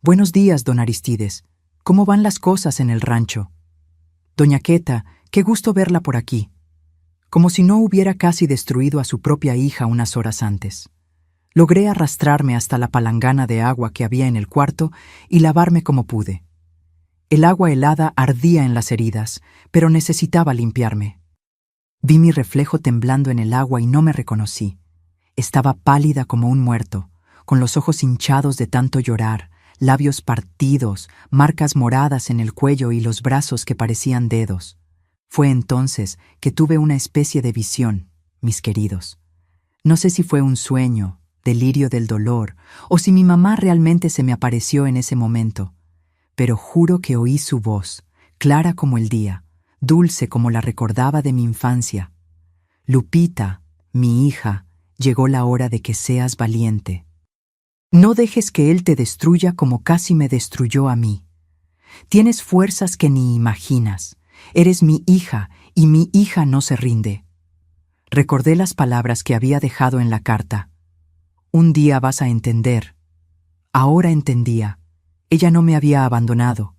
«Buenos días, don Aristides», ¿Cómo van las cosas en el rancho? Doña Queta, qué gusto verla por aquí. Como si no hubiera casi destruido a su propia hija unas horas antes. Logré arrastrarme hasta la palangana de agua que había en el cuarto y lavarme como pude. El agua helada ardía en las heridas, pero necesitaba limpiarme. Vi mi reflejo temblando en el agua y no me reconocí. Estaba pálida como un muerto, con los ojos hinchados de tanto llorar, labios partidos, marcas moradas en el cuello y los brazos que parecían dedos. Fue entonces que tuve una especie de visión, mis queridos. No sé si fue un sueño, delirio del dolor, o si mi mamá realmente se me apareció en ese momento, pero juro que oí su voz, clara como el día, dulce como la recordaba de mi infancia. Lupita, mi hija, llegó la hora de que seas valiente. No dejes que él te destruya como casi me destruyó a mí. Tienes fuerzas que ni imaginas. Eres mi hija y mi hija no se rinde. Recordé las palabras que había dejado en la carta. Un día vas a entender. Ahora entendía. Ella no me había abandonado.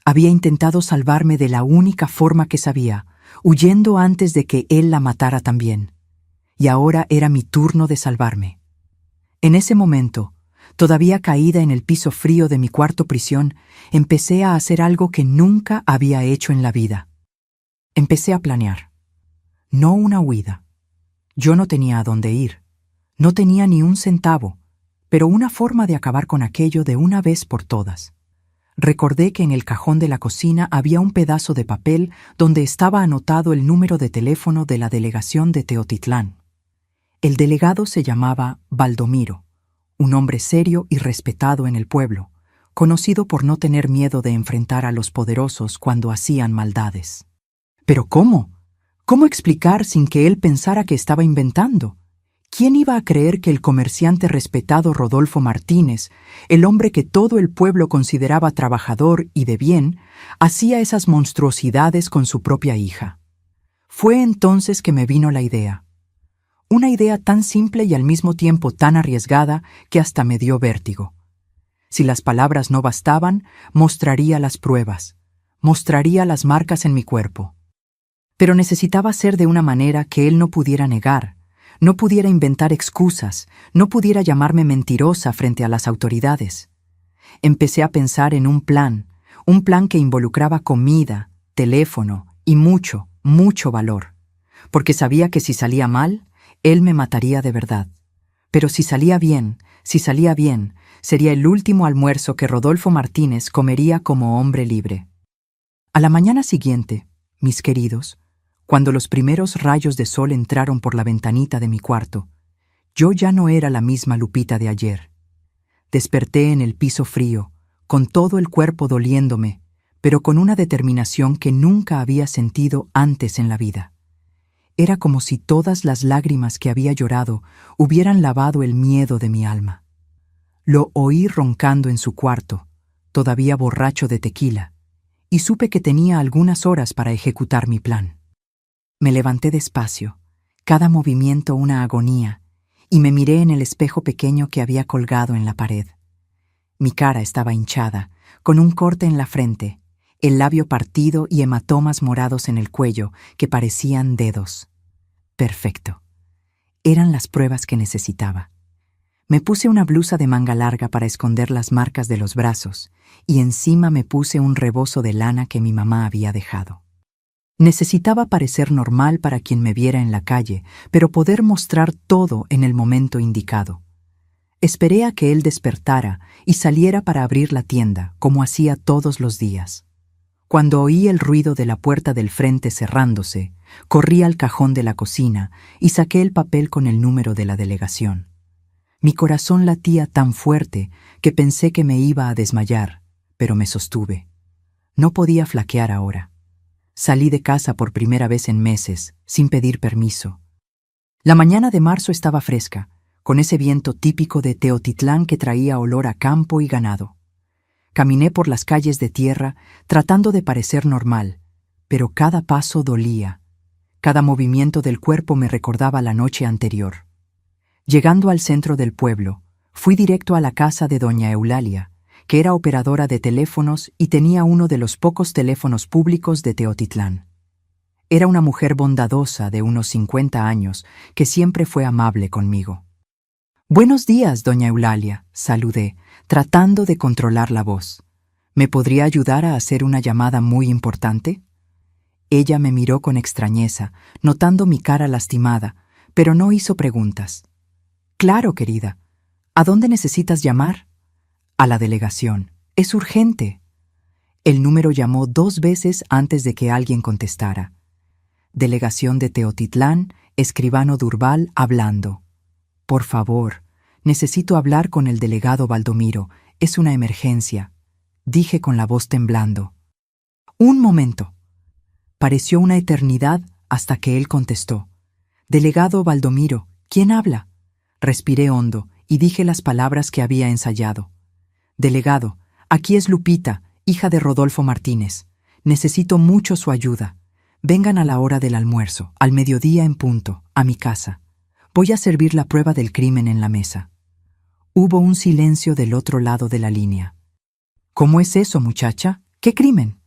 Había intentado salvarme de la única forma que sabía, huyendo antes de que él la matara también. Y ahora era mi turno de salvarme. En ese momento, todavía caída en el piso frío de mi cuarto prisión, empecé a hacer algo que nunca había hecho en la vida. Empecé a planear. No una huida. Yo no tenía a dónde ir. No tenía ni un centavo, pero una forma de acabar con aquello de una vez por todas. Recordé que en el cajón de la cocina había un pedazo de papel donde estaba anotado el número de teléfono de la delegación de Teotitlán. El delegado se llamaba Baldomiro, un hombre serio y respetado en el pueblo, conocido por no tener miedo de enfrentar a los poderosos cuando hacían maldades. ¿Pero cómo? ¿Cómo explicar sin que él pensara que estaba inventando? ¿Quién iba a creer que el comerciante respetado Rodolfo Martínez, el hombre que todo el pueblo consideraba trabajador y de bien, hacía esas monstruosidades con su propia hija? Fue entonces que me vino la idea. Una idea tan simple y al mismo tiempo tan arriesgada que hasta me dio vértigo. Si las palabras no bastaban, mostraría las pruebas, mostraría las marcas en mi cuerpo. Pero necesitaba ser de una manera que él no pudiera negar, no pudiera inventar excusas, no pudiera llamarme mentirosa frente a las autoridades. Empecé a pensar en un plan que involucraba comida, teléfono y mucho, mucho valor, porque sabía que si salía mal, él me mataría de verdad. Pero si salía bien, sería el último almuerzo que Rodolfo Martínez comería como hombre libre. A la mañana siguiente, mis queridos, cuando los primeros rayos de sol entraron por la ventanita de mi cuarto, yo ya no era la misma Lupita de ayer. Desperté en el piso frío, con todo el cuerpo doliéndome, pero con una determinación que nunca había sentido antes en la vida. Era como si todas las lágrimas que había llorado hubieran lavado el miedo de mi alma. Lo oí roncando en su cuarto, todavía borracho de tequila, y supe que tenía algunas horas para ejecutar mi plan. Me levanté despacio, cada movimiento una agonía, y me miré en el espejo pequeño que había colgado en la pared. Mi cara estaba hinchada, con un corte en la frente, el labio partido y hematomas morados en el cuello que parecían dedos. Perfecto. Eran las pruebas que necesitaba. Me puse una blusa de manga larga para esconder las marcas de los brazos, y encima me puse un rebozo de lana que mi mamá había dejado. Necesitaba parecer normal para quien me viera en la calle, pero poder mostrar todo en el momento indicado. Esperé a que él despertara y saliera para abrir la tienda, como hacía todos los días. Cuando oí el ruido de la puerta del frente cerrándose, corrí al cajón de la cocina y saqué el papel con el número de la delegación. Mi corazón latía tan fuerte que pensé que me iba a desmayar, pero me sostuve. No podía flaquear ahora. Salí de casa por primera vez en meses, sin pedir permiso. La mañana de marzo estaba fresca, con ese viento típico de Teotitlán que traía olor a campo y ganado. Caminé por las calles de tierra, tratando de parecer normal, pero cada paso dolía. Cada movimiento del cuerpo me recordaba la noche anterior. Llegando al centro del pueblo, fui directo a la casa de doña Eulalia, que era operadora de teléfonos y tenía uno de los pocos teléfonos públicos de Teotitlán. Era una mujer bondadosa de unos 50 años que siempre fue amable conmigo. «Buenos días, doña Eulalia», saludé, tratando de controlar la voz. «¿Me podría ayudar a hacer una llamada muy importante?» Ella me miró con extrañeza, notando mi cara lastimada, pero no hizo preguntas. «Claro, querida. ¿A dónde necesitas llamar?» «A la delegación. Es urgente». El número llamó 2 veces antes de que alguien contestara. «Delegación de Teotitlán, escribano Durbal hablando». «Por favor, necesito hablar con el delegado Baldomiro. Es una emergencia», dije con la voz temblando. «Un momento». Pareció una eternidad hasta que él contestó. «Delegado Baldomiro, ¿quién habla?» Respiré hondo y dije las palabras que había ensayado. «Delegado, aquí es Lupita, hija de Rodolfo Martínez. Necesito mucho su ayuda. Vengan a la hora del almuerzo, al mediodía en punto, a mi casa. Voy a servir la prueba del crimen en la mesa». Hubo un silencio del otro lado de la línea. «¿Cómo es eso, muchacha? ¿Qué crimen?»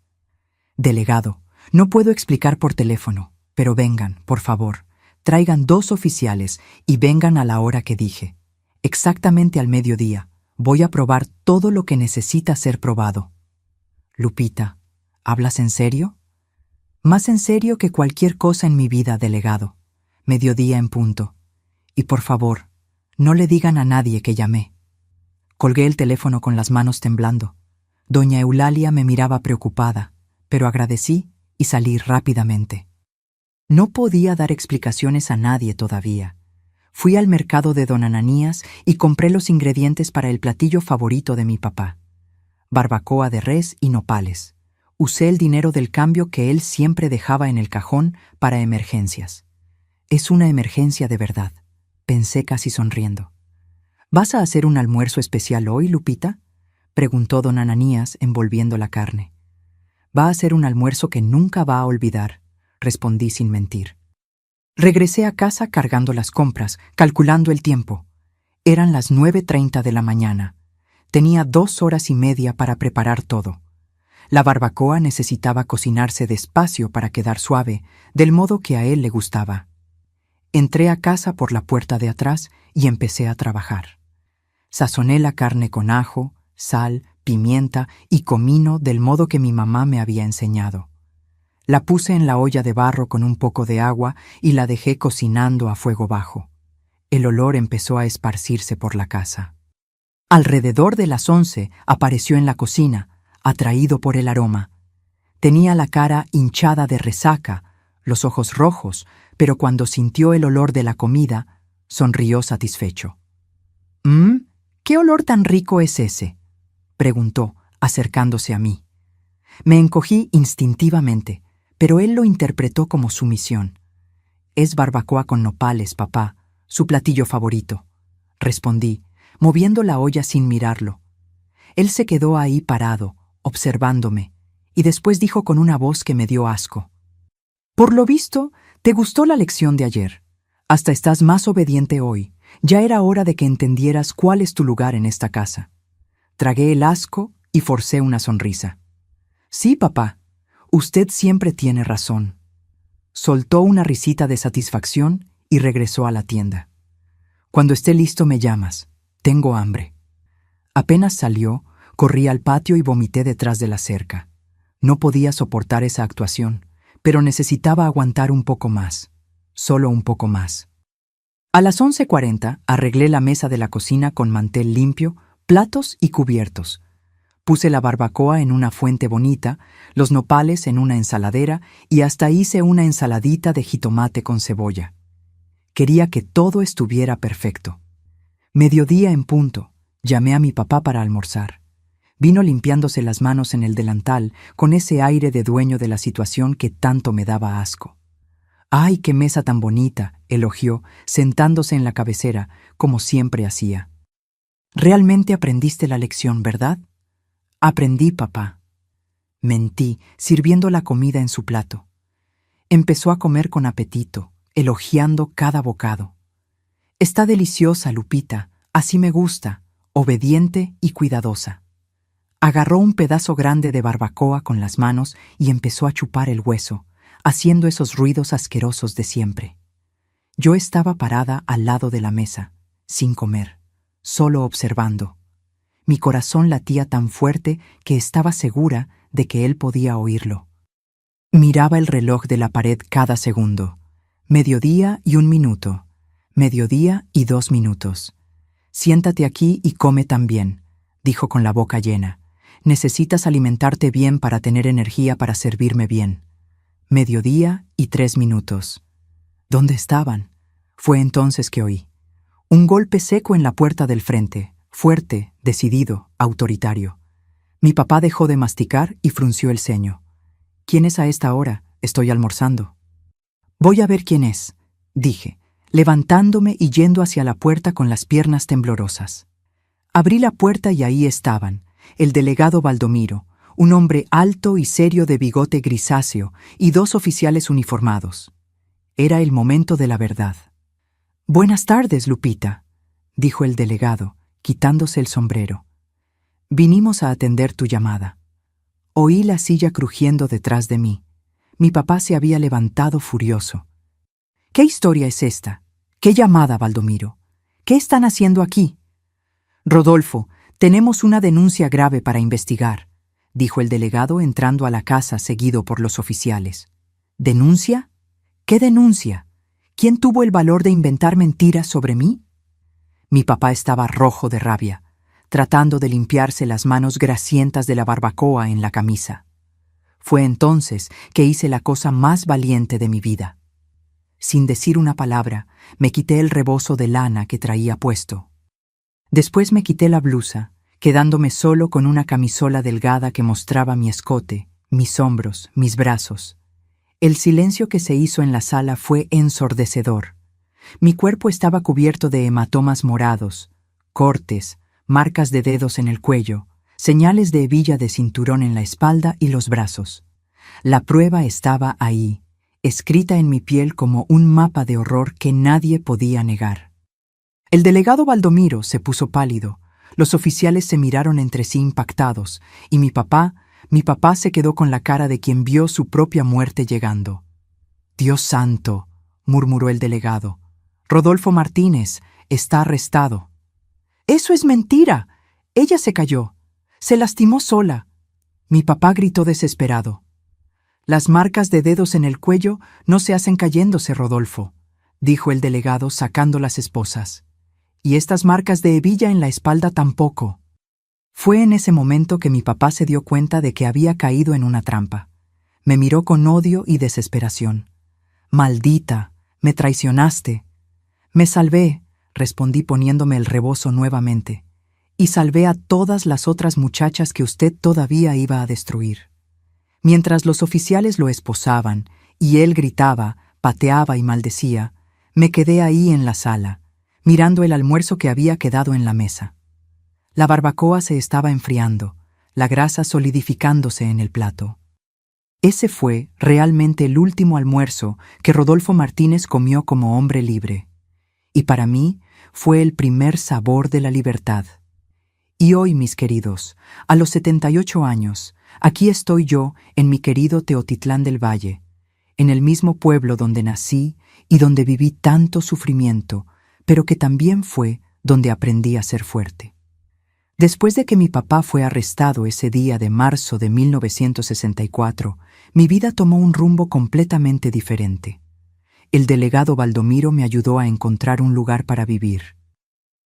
«Delegado, no puedo explicar por teléfono, pero vengan, por favor. Traigan 2 oficiales y vengan a la hora que dije. Exactamente al mediodía. Voy a probar todo lo que necesita ser probado». «Lupita, ¿hablas en serio?» «Más en serio que cualquier cosa en mi vida, delegado. Mediodía en punto. Y por favor, no le digan a nadie que llamé». Colgué el teléfono con las manos temblando. Doña Eulalia me miraba preocupada, pero agradecí y salí rápidamente. No podía dar explicaciones a nadie todavía. Fui al mercado de don Ananías y compré los ingredientes para el platillo favorito de mi papá: barbacoa de res y nopales. Usé el dinero del cambio que él siempre dejaba en el cajón para emergencias. «Es una emergencia de verdad», pensé casi sonriendo. «¿Vas a hacer un almuerzo especial hoy, Lupita?», preguntó don Ananías envolviendo la carne. «Va a ser un almuerzo que nunca va a olvidar», respondí sin mentir. Regresé a casa cargando las compras, calculando el tiempo. Eran las 9:30 de la mañana. Tenía 2 horas y media para preparar todo. La barbacoa necesitaba cocinarse despacio para quedar suave, del modo que a él le gustaba. Entré a casa por la puerta de atrás y empecé a trabajar. Sazoné la carne con ajo, sal, pimienta y comino del modo que mi mamá me había enseñado. La puse en la olla de barro con un poco de agua y la dejé cocinando a fuego bajo. El olor empezó a esparcirse por la casa. Alrededor de las 11 apareció en la cocina, atraído por el aroma. Tenía la cara hinchada de resaca, los ojos rojos, pero cuando sintió el olor de la comida, sonrió satisfecho. ¿Qué olor tan rico es ese?, preguntó, acercándose a mí. Me encogí instintivamente, pero él lo interpretó como sumisión. «Es barbacoa con nopales, papá, su platillo favorito», respondí, moviendo la olla sin mirarlo. Él se quedó ahí parado, observándome, y después dijo con una voz que me dio asco: «Por lo visto, te gustó la lección de ayer. Hasta estás más obediente hoy. Ya era hora de que entendieras cuál es tu lugar en esta casa». Tragué el asco y forcé una sonrisa. «Sí, papá, usted siempre tiene razón». Soltó una risita de satisfacción y regresó a la tienda. «Cuando esté listo me llamas. Tengo hambre». Apenas salió, corrí al patio y vomité detrás de la cerca. No podía soportar esa actuación, pero necesitaba aguantar un poco más, solo un poco más. A las 11:40 arreglé la mesa de la cocina con mantel limpio, platos y cubiertos. Puse la barbacoa en una fuente bonita, los nopales en una ensaladera y hasta hice una ensaladita de jitomate con cebolla. Quería que todo estuviera perfecto. Mediodía en punto, llamé a mi papá para almorzar. Vino limpiándose las manos en el delantal con ese aire de dueño de la situación que tanto me daba asco. «¡Ay, qué mesa tan bonita!», elogió, sentándose en la cabecera, como siempre hacía. «Realmente aprendiste la lección, ¿verdad?». «Aprendí, papá». Mentí, sirviendo la comida en su plato. Empezó a comer con apetito, elogiando cada bocado. «Está deliciosa, Lupita, así me gusta, obediente y cuidadosa». Agarró un pedazo grande de barbacoa con las manos y empezó a chupar el hueso, haciendo esos ruidos asquerosos de siempre. Yo estaba parada al lado de la mesa, sin comer, solo observando. Mi corazón latía tan fuerte que estaba segura de que él podía oírlo. Miraba el reloj de la pared cada segundo. 12:01 minuto. 12:02 minutos. Siéntate aquí y come también, dijo con la boca llena. Necesitas alimentarte bien para tener energía para servirme bien. 12:03 minutos. ¿Dónde estaban? Fue entonces que oí. Un golpe seco en la puerta del frente, fuerte, decidido, autoritario. Mi papá dejó de masticar y frunció el ceño. ¿Quién es a esta hora? Estoy almorzando. Voy a ver quién es, dije, levantándome y yendo hacia la puerta con las piernas temblorosas. Abrí la puerta y ahí estaban, el delegado Baldomiro, un hombre alto y serio de bigote grisáceo, y 2 oficiales uniformados. Era el momento de la verdad. Buenas tardes, Lupita, dijo el delegado, quitándose el sombrero. Vinimos a atender tu llamada. Oí la silla crujiendo detrás de mí. Mi papá se había levantado furioso. ¿Qué historia es esta? ¿Qué llamada, Baldomiro? ¿Qué están haciendo aquí? Rodolfo, tenemos una denuncia grave para investigar, dijo el delegado entrando a la casa seguido por los oficiales. ¿Denuncia? ¿Qué denuncia? ¿Quién tuvo el valor de inventar mentiras sobre mí? Mi papá estaba rojo de rabia, tratando de limpiarse las manos grasientas de la barbacoa en la camisa. Fue entonces que hice la cosa más valiente de mi vida. Sin decir una palabra, me quité el rebozo de lana que traía puesto. Después me quité la blusa, quedándome solo con una camisola delgada que mostraba mi escote, mis hombros, mis brazos. El silencio que se hizo en la sala fue ensordecedor. Mi cuerpo estaba cubierto de hematomas morados, cortes, marcas de dedos en el cuello, señales de hebilla de cinturón en la espalda y los brazos. La prueba estaba ahí, escrita en mi piel como un mapa de horror que nadie podía negar. El delegado Baldomiro se puso pálido, los oficiales se miraron entre sí impactados, y mi papá se quedó con la cara de quien vio su propia muerte llegando. «Dios santo», murmuró el delegado, «Rodolfo Martínez está arrestado». «¡Eso es mentira! Ella se cayó. Se lastimó sola». Mi papá gritó desesperado. «Las marcas de dedos en el cuello no se hacen cayéndose, Rodolfo», dijo el delegado sacando las esposas. «Y estas marcas de hebilla en la espalda tampoco». Fue en ese momento que mi papá se dio cuenta de que había caído en una trampa. Me miró con odio y desesperación. «Maldita, me traicionaste». «Me salvé», respondí poniéndome el rebozo nuevamente. «Y salvé a todas las otras muchachas que usted todavía iba a destruir». Mientras los oficiales lo esposaban, y él gritaba, pateaba y maldecía, me quedé ahí en la sala, mirando el almuerzo que había quedado en la mesa. La barbacoa se estaba enfriando, la grasa solidificándose en el plato. Ese fue realmente el último almuerzo que Rodolfo Martínez comió como hombre libre. Y para mí fue el primer sabor de la libertad. Y hoy, mis queridos, a los 78 años, aquí estoy yo en mi querido Teotitlán del Valle, en el mismo pueblo donde nací y donde viví tanto sufrimiento, pero que también fue donde aprendí a ser fuerte. Después de que mi papá fue arrestado ese día de marzo de 1964, mi vida tomó un rumbo completamente diferente. El delegado Baldomiro me ayudó a encontrar un lugar para vivir.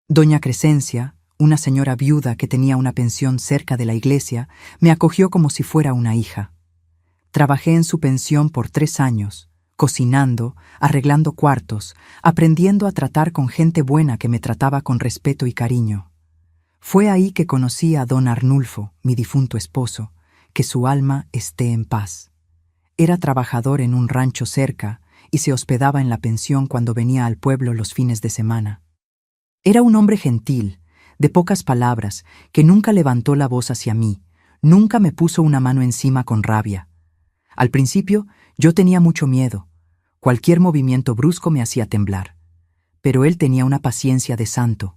Doña Crescencia, una señora viuda que tenía una pensión cerca de la iglesia, me acogió como si fuera una hija. Trabajé en su pensión por 3 años, cocinando, arreglando cuartos, aprendiendo a tratar con gente buena que me trataba con respeto y cariño. Fue ahí que conocí a don Arnulfo, mi difunto esposo, que su alma esté en paz. Era trabajador en un rancho cerca y se hospedaba en la pensión cuando venía al pueblo los fines de semana. Era un hombre gentil, de pocas palabras, que nunca levantó la voz hacia mí, nunca me puso una mano encima con rabia. Al principio, yo tenía mucho miedo. Cualquier movimiento brusco me hacía temblar. Pero él tenía una paciencia de santo.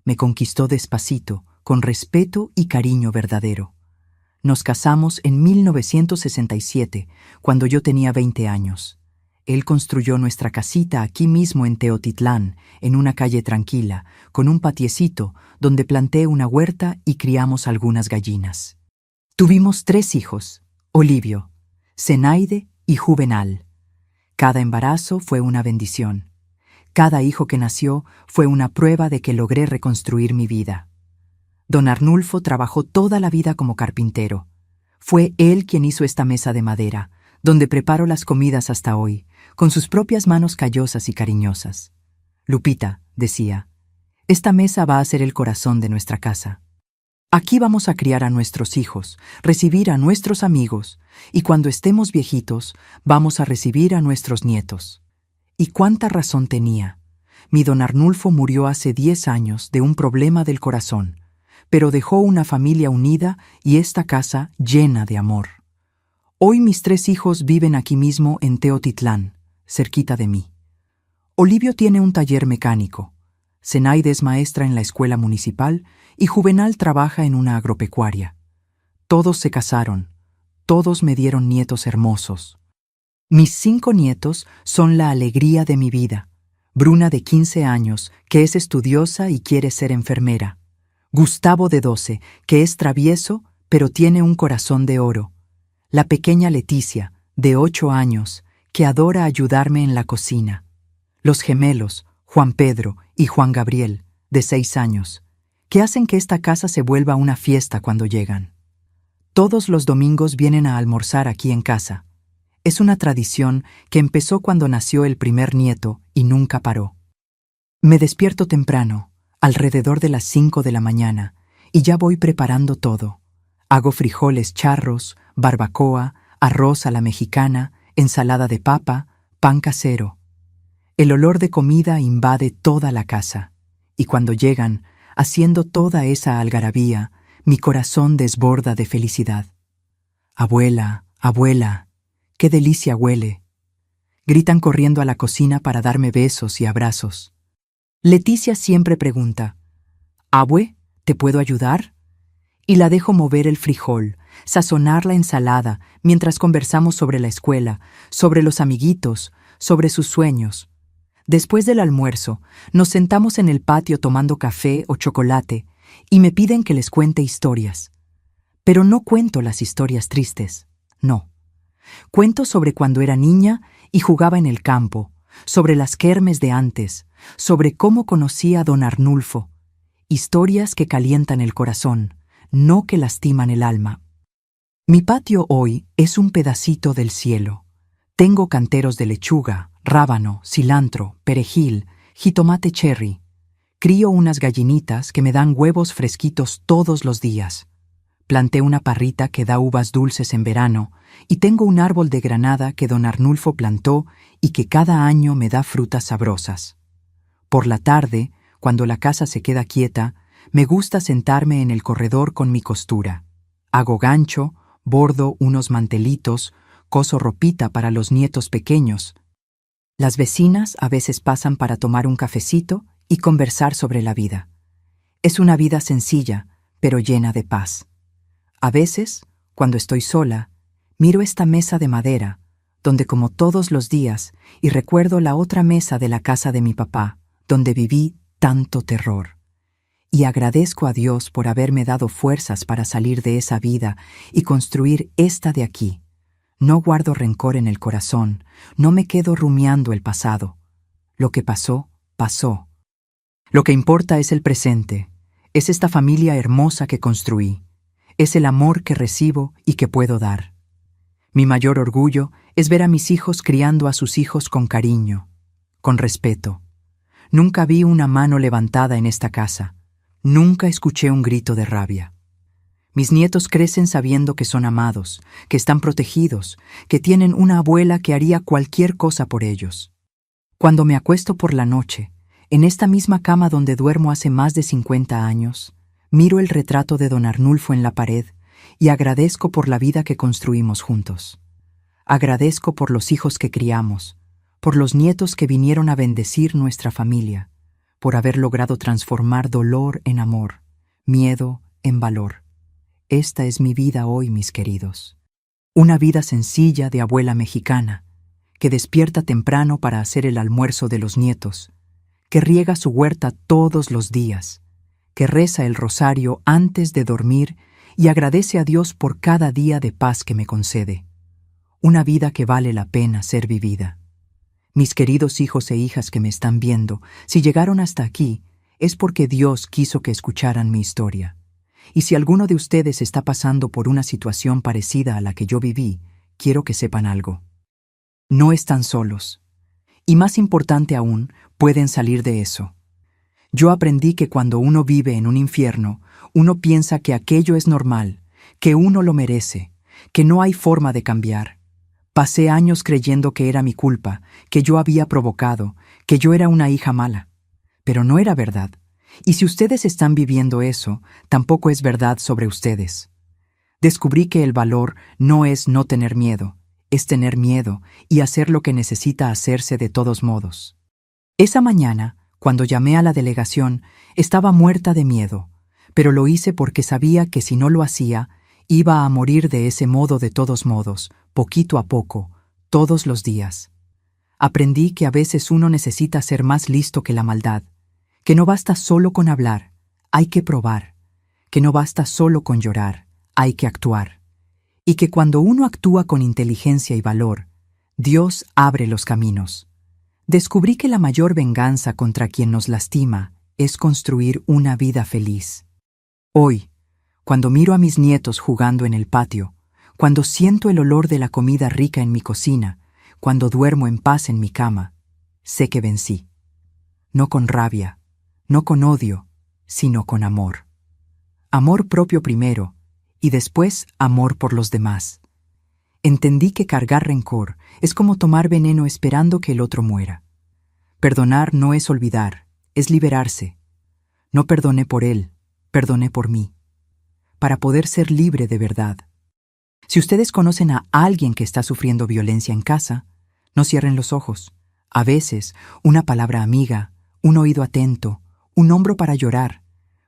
Me conquistó despacito, con respeto y cariño verdadero. Nos casamos en 1967, cuando yo tenía 20 años. Él construyó nuestra casita aquí mismo en Teotitlán, en una calle tranquila, con un patiecito donde planté una huerta y criamos algunas gallinas. Tuvimos 3 hijos, Olivio, Zenaide y Juvenal. Cada embarazo fue una bendición. Cada hijo que nació fue una prueba de que logré reconstruir mi vida. Don Arnulfo trabajó toda la vida como carpintero. Fue él quien hizo esta mesa de madera, donde preparo las comidas hasta hoy, con sus propias manos callosas y cariñosas. Lupita, decía, esta mesa va a ser el corazón de nuestra casa. Aquí vamos a criar a nuestros hijos, recibir a nuestros amigos, y cuando estemos viejitos, vamos a recibir a nuestros nietos. Y cuánta razón tenía. Mi don Arnulfo murió hace 10 años de un problema del corazón, pero dejó una familia unida y esta casa llena de amor. Hoy mis 3 hijos viven aquí mismo en Teotitlán, cerquita de mí. Olivio tiene un taller mecánico, Zenaide es maestra en la escuela municipal y Juvenal trabaja en una agropecuaria. Todos se casaron, todos me dieron nietos hermosos. Mis 5 nietos son la alegría de mi vida. Bruna, de 15 años, que es estudiosa y quiere ser enfermera. Gustavo, de 12, que es travieso, pero tiene un corazón de oro. La pequeña Leticia, de 8 años, que adora ayudarme en la cocina. Los gemelos, Juan Pedro y Juan Gabriel, de 6 años, que hacen que esta casa se vuelva una fiesta cuando llegan. Todos los domingos vienen a almorzar aquí en casa. Es una tradición que empezó cuando nació el primer nieto y nunca paró. Me despierto temprano, alrededor de las 5 de la mañana, y ya voy preparando todo. Hago frijoles charros, barbacoa, arroz a la mexicana, ensalada de papa, pan casero. El olor de comida invade toda la casa, y cuando llegan, haciendo toda esa algarabía, mi corazón desborda de felicidad. Abuela, abuela, ¡qué delicia huele! Gritan corriendo a la cocina para darme besos y abrazos. Leticia siempre pregunta, «Abue, ¿te puedo ayudar?» Y la dejo mover el frijol, sazonar la ensalada, mientras conversamos sobre la escuela, sobre los amiguitos, sobre sus sueños. Después del almuerzo, nos sentamos en el patio tomando café o chocolate y me piden que les cuente historias. Pero no cuento las historias tristes, no. Cuento sobre cuando era niña y jugaba en el campo, sobre las kermes de antes, sobre cómo conocí a don Arnulfo. Historias que calientan el corazón, no que lastiman el alma. Mi patio hoy es un pedacito del cielo. Tengo canteros de lechuga, rábano, cilantro, perejil, jitomate cherry. Crío unas gallinitas que me dan huevos fresquitos todos los días. Planté una parrita que da uvas dulces en verano y tengo un árbol de granada que don Arnulfo plantó y que cada año me da frutas sabrosas. Por la tarde, cuando la casa se queda quieta, me gusta sentarme en el corredor con mi costura. Hago gancho, bordo unos mantelitos, coso ropita para los nietos pequeños. Las vecinas a veces pasan para tomar un cafecito y conversar sobre la vida. Es una vida sencilla, pero llena de paz. A veces, cuando estoy sola, miro esta mesa de madera, donde como todos los días, y recuerdo la otra mesa de la casa de mi papá, donde viví tanto terror. Y agradezco a Dios por haberme dado fuerzas para salir de esa vida y construir esta de aquí. No guardo rencor en el corazón, no me quedo rumiando el pasado. Lo que pasó, pasó. Lo que importa es el presente, es esta familia hermosa que construí. Es el amor que recibo y que puedo dar. Mi mayor orgullo es ver a mis hijos criando a sus hijos con cariño, con respeto. Nunca vi una mano levantada en esta casa. Nunca escuché un grito de rabia. Mis nietos crecen sabiendo que son amados, que están protegidos, que tienen una abuela que haría cualquier cosa por ellos. Cuando me acuesto por la noche, en esta misma cama donde duermo hace más de 50 años, miro el retrato de don Arnulfo en la pared y agradezco por la vida que construimos juntos. Agradezco por los hijos que criamos, por los nietos que vinieron a bendecir nuestra familia, por haber logrado transformar dolor en amor, miedo en valor. esta es mi vida hoy, mis queridos. Una vida sencilla de abuela mexicana, que despierta temprano para hacer el almuerzo de los nietos, que riega su huerta todos los días, que reza el rosario antes de dormir y agradece a Dios por cada día de paz que me concede. Una vida que vale la pena ser vivida. Mis queridos hijos e hijas que me están viendo, si llegaron hasta aquí, es porque Dios quiso que escucharan mi historia. Y si alguno de ustedes está pasando por una situación parecida a la que yo viví, quiero que sepan algo. No están solos. Y más importante aún, pueden salir de eso. Yo aprendí que cuando uno vive en un infierno, uno piensa que aquello es normal, que uno lo merece, que no hay forma de cambiar. Pasé años creyendo que era mi culpa, que yo había provocado, que yo era una hija mala. Pero no era verdad. Y si ustedes están viviendo eso, tampoco es verdad sobre ustedes. Descubrí que el valor no es no tener miedo, es tener miedo y hacer lo que necesita hacerse de todos modos. Esa mañana, cuando llamé a la delegación, estaba muerta de miedo, pero lo hice porque sabía que si no lo hacía, iba a morir de ese modo de todos modos, poquito a poco, todos los días. Aprendí que a veces uno necesita ser más listo que la maldad, que no basta solo con hablar, hay que probar, que no basta solo con llorar, hay que actuar, y que cuando uno actúa con inteligencia y valor, Dios abre los caminos. Descubrí que la mayor venganza contra quien nos lastima es construir una vida feliz. Hoy, cuando miro a mis nietos jugando en el patio, cuando siento el olor de la comida rica en mi cocina, cuando duermo en paz en mi cama, sé que vencí. No con rabia, no con odio, sino con amor. Amor propio primero, y después amor por los demás. Entendí que cargar rencor es como tomar veneno esperando que el otro muera. Perdonar no es olvidar, es liberarse. No perdoné por él, perdoné por mí. Para poder ser libre de verdad. Si ustedes conocen a alguien que está sufriendo violencia en casa, no cierren los ojos. A veces, una palabra amiga, un oído atento, un hombro para llorar,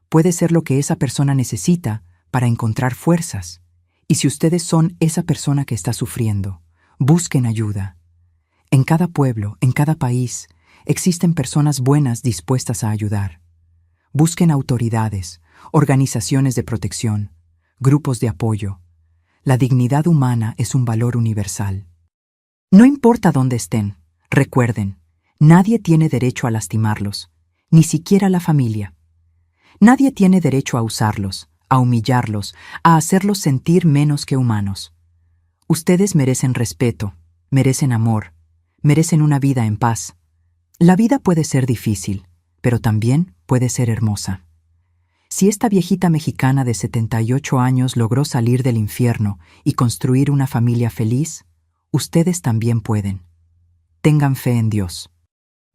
puede ser lo que esa persona necesita para encontrar fuerzas. Y si ustedes son esa persona que está sufriendo, busquen ayuda. En cada pueblo, en cada país, existen personas buenas dispuestas a ayudar. Busquen autoridades, organizaciones de protección, grupos de apoyo. La dignidad humana es un valor universal. No importa dónde estén, recuerden, nadie tiene derecho a lastimarlos, ni siquiera la familia. Nadie tiene derecho a usarlos, a humillarlos, a hacerlos sentir menos que humanos. Ustedes merecen respeto, merecen amor, merecen una vida en paz. La vida puede ser difícil, pero también puede ser hermosa. Si esta viejita mexicana de 78 años logró salir del infierno y construir una familia feliz, ustedes también pueden. Tengan fe en Dios.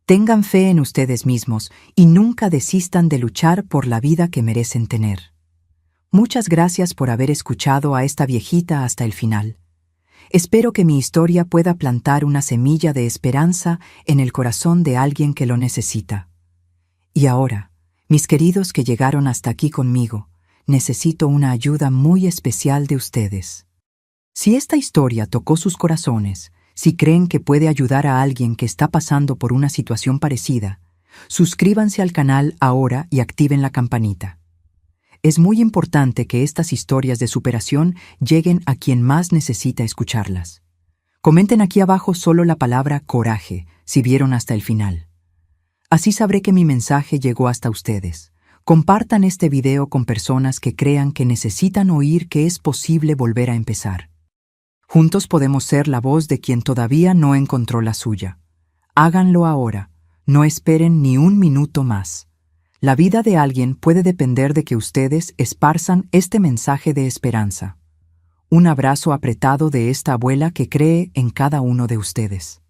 Tengan fe en ustedes mismos y nunca desistan de luchar por la vida que merecen tener. Muchas gracias por haber escuchado a esta viejita hasta el final. Espero que mi historia pueda plantar una semilla de esperanza en el corazón de alguien que lo necesita. Y ahora, mis queridos que llegaron hasta aquí conmigo, necesito una ayuda muy especial de ustedes. Si esta historia tocó sus corazones, si creen que puede ayudar a alguien que está pasando por una situación parecida, suscríbanse al canal ahora y activen la campanita. Es muy importante que estas historias de superación lleguen a quien más necesita escucharlas. Comenten aquí abajo solo la palabra coraje si vieron hasta el final. Así sabré que mi mensaje llegó hasta ustedes. Compartan este video con personas que crean que necesitan oír que es posible volver a empezar. Juntos podemos ser la voz de quien todavía no encontró la suya. Háganlo ahora. No esperen ni un minuto más. La vida de alguien puede depender de que ustedes esparzan este mensaje de esperanza. Un abrazo apretado de esta abuela que cree en cada uno de ustedes.